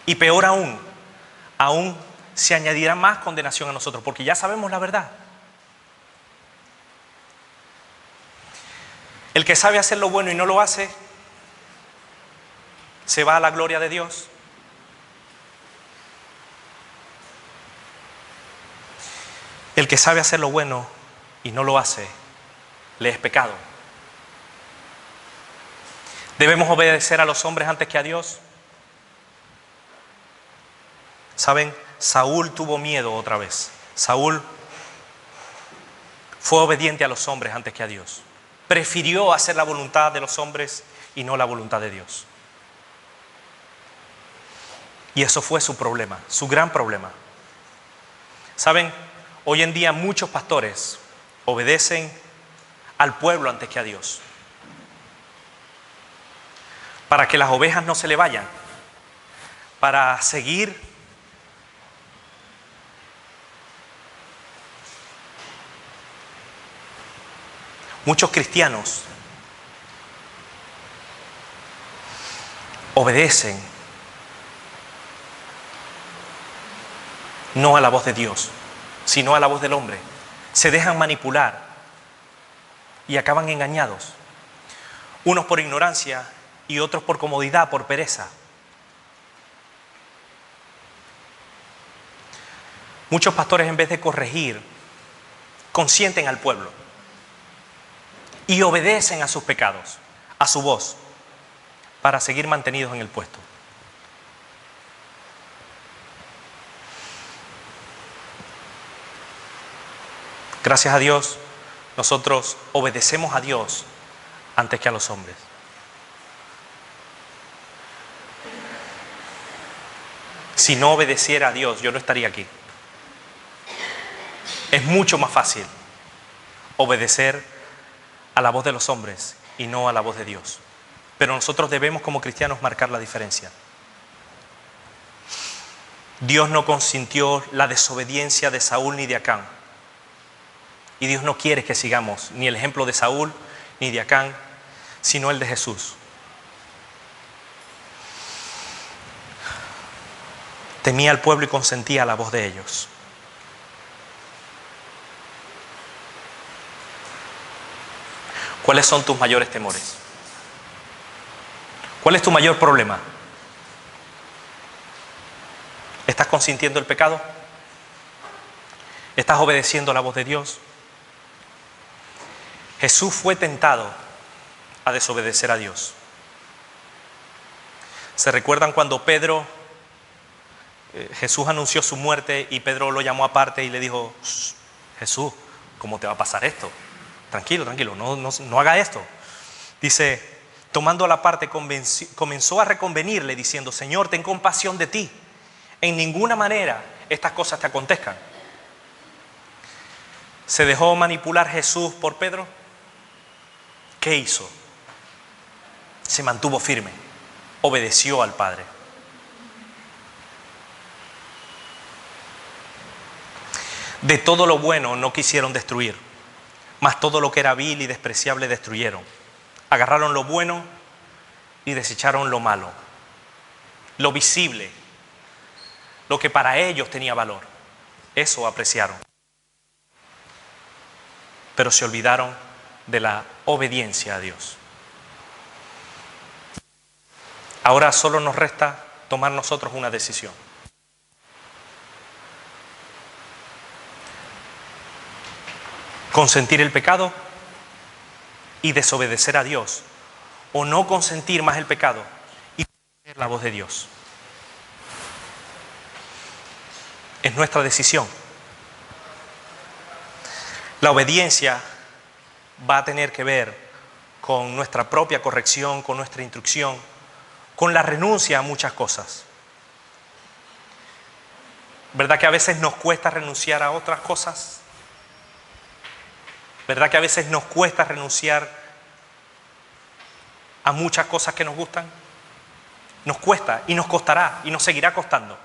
Y peor aún se añadirá más condenación a nosotros, porque ya sabemos la verdad. El que sabe hacer lo bueno y no lo hace, se va a la gloria de Dios. El que sabe hacer lo bueno y no lo hace, le es pecado. ¿Debemos obedecer a los hombres antes que a Dios? ¿Saben? Saúl tuvo miedo otra vez. Saúl fue obediente a los hombres antes que a Dios. Prefirió hacer la voluntad de los hombres y no la voluntad de Dios. Y eso fue su problema, su gran problema. ¿Saben? Hoy en día muchos pastores obedecen al pueblo antes que a Dios. Para que las ovejas no se le vayan. Para seguir muchos cristianos obedecen no a la voz de Dios, sino a la voz del hombre. Se dejan manipular y acaban engañados. Unos por ignorancia y otros por comodidad, por pereza. Muchos pastores, en vez de corregir, consienten al pueblo y obedecen a sus pecados, a su voz, para seguir mantenidos en el puesto. Gracias a Dios, nosotros obedecemos a Dios antes que a los hombres. Si no obedeciera a Dios, yo no estaría aquí. Es mucho más fácil obedecer a la voz de los hombres y no a la voz de Dios. Pero nosotros debemos como cristianos marcar la diferencia. Dios no consintió la desobediencia de Saúl ni de Acán. Y Dios no quiere que sigamos ni el ejemplo de Saúl ni de Acán, sino el de Jesús. Temía al pueblo y consentía la voz de ellos. ¿Cuáles son tus mayores temores? ¿Cuál es tu mayor problema? ¿Estás consintiendo el pecado? ¿Estás obedeciendo la voz de Dios? Jesús fue tentado a desobedecer a Dios. ¿Se recuerdan cuando Jesús anunció su muerte y Pedro lo llamó aparte y le dijo: Jesús, ¿cómo te va a pasar esto? Tranquilo, no haga esto. Dice, tomando la parte, comenzó a reconvenirle diciendo: Señor, ten compasión de ti. En ninguna manera estas cosas te acontezcan. ¿Se dejó manipular Jesús por Pedro? ¿Qué hizo? Se mantuvo firme, obedeció al Padre. De todo lo bueno no quisieron destruir, mas todo lo que era vil y despreciable destruyeron. Agarraron lo bueno y desecharon lo malo, lo visible, lo que para ellos tenía valor. Eso apreciaron. Pero se olvidaron de la obediencia a Dios. Ahora solo nos resta tomar nosotros una decisión. consentir el pecado y desobedecer a Dios, o no consentir más el pecado y obedecer la voz de Dios. Es nuestra decisión. La obediencia va a tener que ver con nuestra propia corrección, con nuestra instrucción, con la renuncia a muchas cosas. ¿Verdad que a veces nos cuesta renunciar a otras cosas? ¿Verdad que a veces nos cuesta renunciar a muchas cosas que nos gustan? Nos cuesta y nos costará y nos seguirá costando.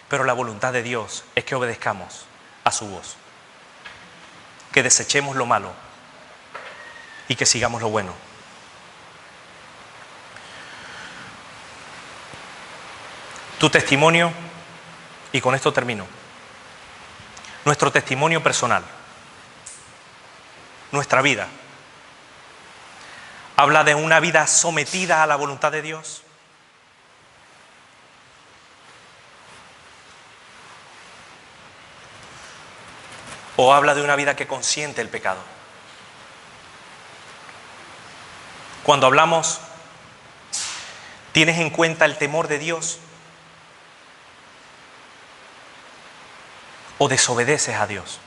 Pero la voluntad de Dios es que obedezcamos a su voz, que desechemos lo malo y que sigamos lo bueno. Tu testimonio, y con esto termino, nuestro testimonio personal, nuestra vida, habla de una vida sometida a la voluntad de Dios. ¿O habla de una vida que consiente el pecado? Cuando hablamos, ¿tienes en cuenta el temor de Dios? ¿O desobedeces a Dios?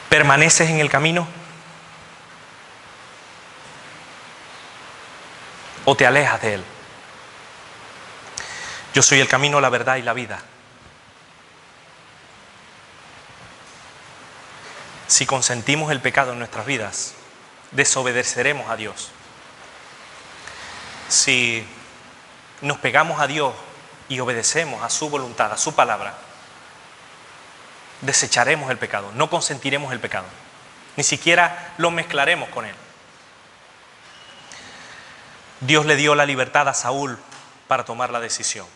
¿Permaneces en el camino? ¿O te alejas de él? Yo soy el camino, la verdad y la vida. Si consentimos el pecado en nuestras vidas, desobedeceremos a Dios. Si nos pegamos a Dios y obedecemos a su voluntad, a su palabra, desecharemos el pecado, no consentiremos el pecado, ni siquiera lo mezclaremos con él. Dios le dio la libertad a Saúl para tomar la decisión.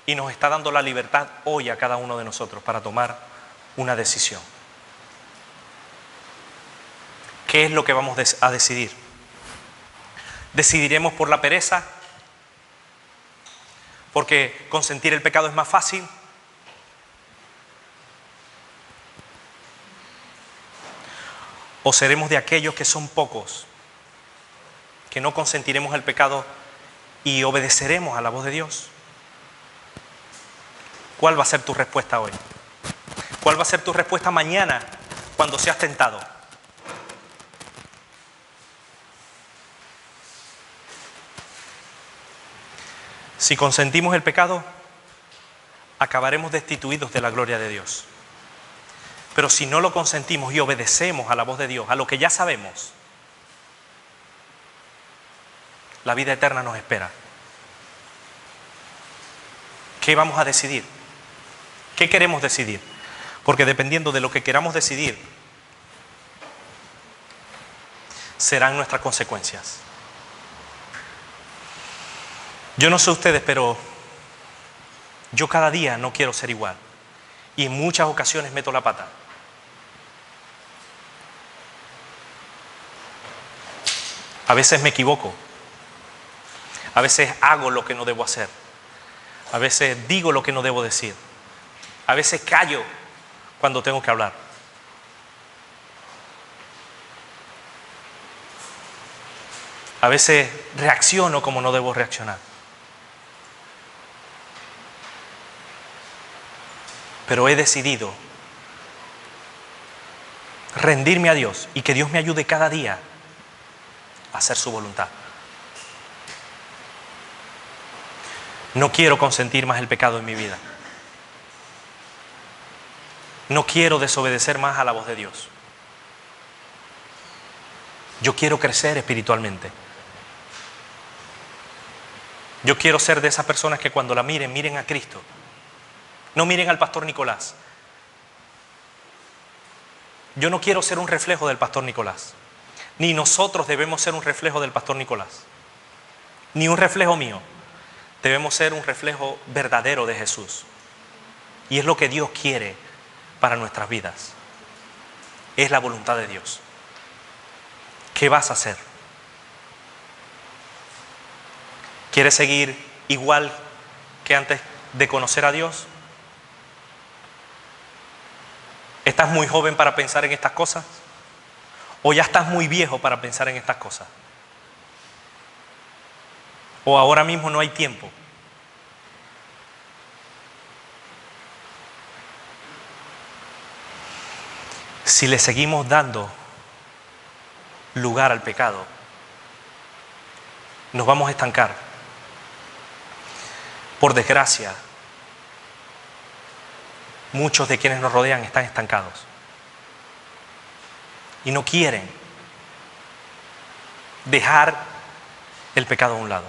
Y nos está dando la libertad hoy a cada uno de nosotros para tomar una decisión. ¿Qué es lo que vamos a decidir? ¿Decidiremos por la pereza? ¿Porque consentir el pecado es más fácil? ¿O seremos de aquellos que son pocos, que no consentiremos el pecado y obedeceremos a la voz de Dios? ¿Cuál va a ser tu respuesta hoy? ¿Cuál va a ser tu respuesta mañana cuando seas tentado? Si consentimos el pecado, acabaremos destituidos de la gloria de Dios. Pero si no lo consentimos y obedecemos a la voz de Dios, a lo que ya sabemos, la vida eterna nos espera. ¿Qué vamos a decidir? ¿Qué queremos decidir? Porque dependiendo de lo que queramos decidir, serán nuestras consecuencias. Yo no sé ustedes, pero yo cada día no quiero ser igual. Y en muchas ocasiones meto la pata. A veces me equivoco. A veces hago lo que no debo hacer. A veces digo lo que no debo decir. A veces callo cuando tengo que hablar. A veces reacciono como no debo reaccionar. Pero he decidido rendirme a Dios y que Dios me ayude cada día a hacer su voluntad. No quiero consentir más el pecado en mi vida. No quiero desobedecer más a la voz de Dios. Yo quiero crecer espiritualmente. Yo quiero ser de esas personas que cuando la miren, miren a Cristo. No miren al pastor Nicolás. Yo no quiero ser un reflejo del pastor Nicolás. Ni nosotros debemos ser un reflejo del pastor Nicolás. Ni un reflejo mío. Debemos ser un reflejo verdadero de Jesús. Y es lo que Dios quiere para nuestras vidas. Es la voluntad de Dios. ¿Qué vas a hacer? ¿Quieres seguir igual que antes de conocer a Dios? ¿Estás muy joven para pensar en estas cosas? ¿O ya estás muy viejo para pensar en estas cosas? ¿O ahora mismo no hay tiempo? Si le seguimos dando lugar al pecado, nos vamos a estancar. Por desgracia, muchos de quienes nos rodean están estancados y no quieren dejar el pecado a un lado.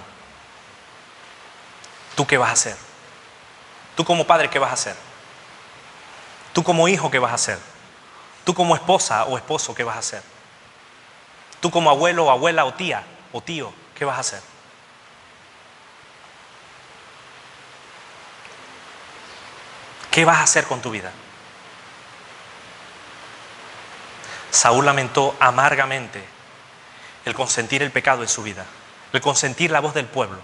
¿Tú qué vas a hacer? ¿Tú como padre qué vas a hacer? ¿Tú como hijo qué vas a hacer? ¿Tú como esposa o esposo qué vas a hacer? ¿Tú como abuelo o abuela o tía o tío qué vas a hacer? ¿Qué vas a hacer con tu vida? Saúl lamentó amargamente el consentir el pecado en su vida, el consentir la voz del pueblo.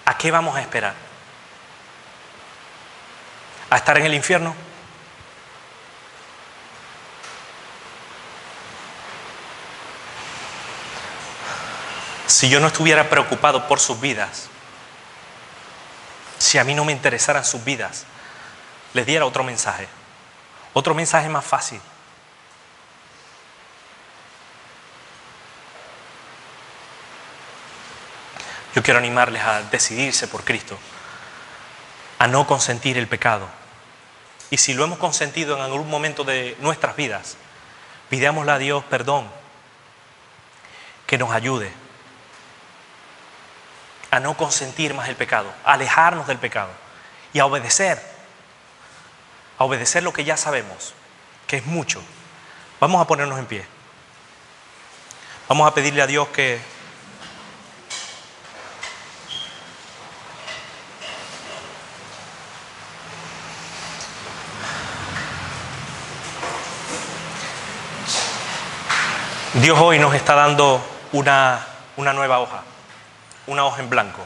¿A qué vamos a esperar? ¿A estar en el infierno? Si yo no estuviera preocupado por sus vidas, si a mí no me interesaran sus vidas, les diera otro mensaje más fácil. Yo quiero animarles a decidirse por Cristo, a no consentir el pecado. Y si lo hemos consentido en algún momento de nuestras vidas, pidámosle a Dios perdón, que nos ayude a no consentir más el pecado, a alejarnos del pecado y a obedecer lo que ya sabemos, que es mucho. Vamos a ponernos en pie. Vamos a pedirle a Dios que Dios hoy nos está dando una nueva hoja, una hoja en blanco.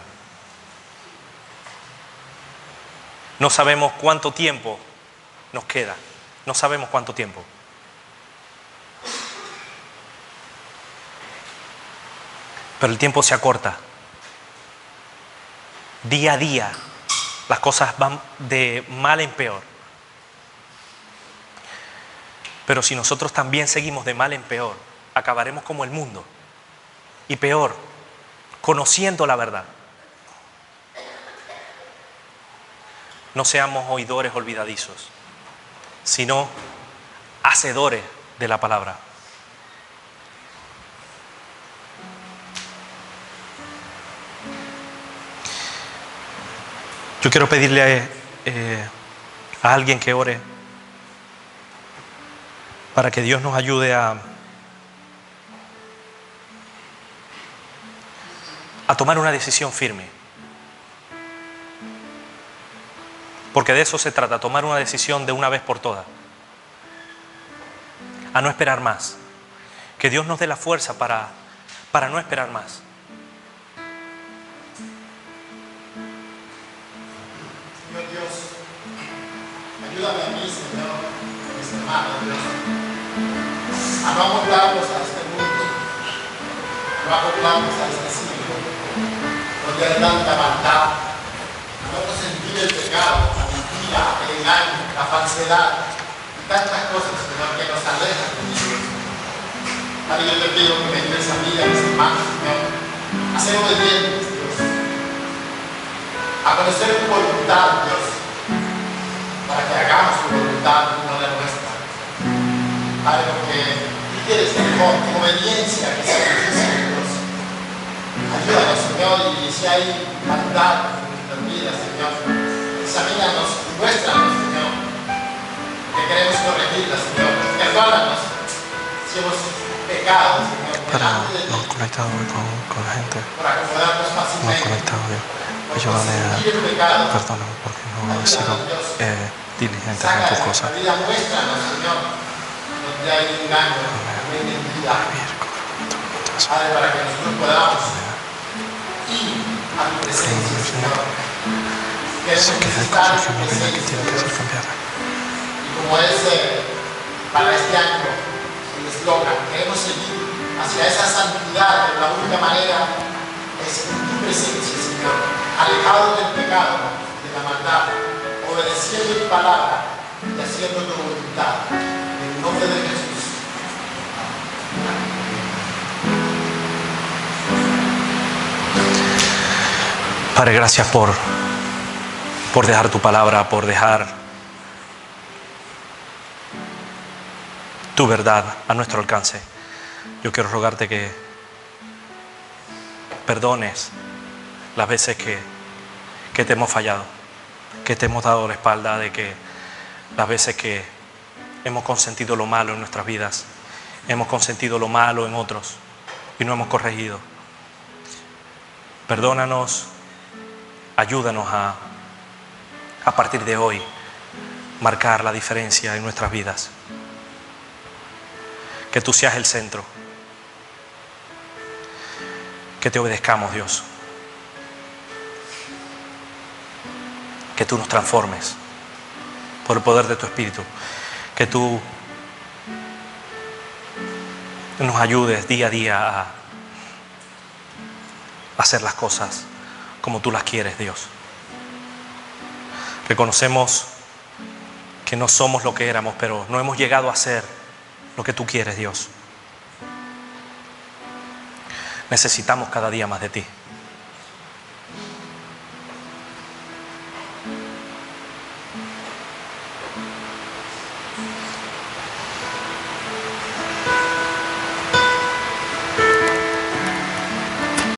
No sabemos cuánto tiempo nos queda, no sabemos cuánto tiempo. Pero el tiempo se acorta. Día a día las cosas van de mal en peor. Pero si nosotros también seguimos de mal en peor, acabaremos como el mundo. Y peor, conociendo la verdad. No seamos oidores olvidadizos, sino hacedores de la palabra. Yo quiero pedirle a alguien que ore para que Dios nos ayude a tomar una decisión firme. Porque de eso se trata, tomar una decisión de una vez por todas. A no esperar más. Que Dios nos dé la fuerza para no esperar más. Señor Dios, ayúdame a mí, Señor, mis hermanos, Dios, a no amoldarnos a este mundo, a no acoplarnos a este siglo, donde hay tanta maldad, a no sentir el pecado, la mentira, el engaño, la falsedad, y tantas cosas, Señor, que nos alejan de Dios. Padre, yo te pido que me ayudes a mí y a mis hermanos, Señor, a ser obedientes, Dios, a conocer tu voluntad, Dios, para que hagamos tu voluntad y no la nuestra. Padre, porque tú quieres mejor, tu obediencia que sacrificio, Dios. Ayúdanos, Señor, y si hay maldad en nuestras vidas, Señor, examínanos y muéstranos, Señor, que queremos corregirla, Señor. Perdónanos si hemos pecado, Señor. Para no conectado con la gente, por acomodarnos no fácilmente. conectado, Dios. Ayúdame perdóname porque no he sido diligente con tus cosas. Muéstranos, Señor, donde hay engaño, donde hay mentira. Padre, para que nosotros podamos ir a tu presencia, Señor. Sé que hay cosas en mi vida que tienen que ser cambiadas. Y como es para este año el eslogan, queremos seguir hacia esa santidad, pero la única manera es en tu presencia, Señor, alejados del pecado, de la maldad, obedeciendo tu palabra y haciendo tu voluntad. En el nombre de Jesús. Padre, gracias por dejar tu palabra, por dejar tu verdad a nuestro alcance. Yo quiero rogarte que perdones las veces que te hemos fallado, que te hemos dado la espalda, de que las veces que hemos consentido lo malo en nuestras vidas, hemos consentido lo malo en otros y no hemos corregido. Perdónanos, ayúdanos a partir de hoy marcar la diferencia en nuestras vidas. Que tú seas el centro. Que te obedezcamos, Dios. Que tú nos transformes por el poder de tu Espíritu. Que tú nos ayudes día a día a hacer las cosas como tú las quieres, Dios. Reconocemos que no somos lo que éramos, pero no hemos llegado a ser lo que tú quieres, Dios. Necesitamos cada día más de ti.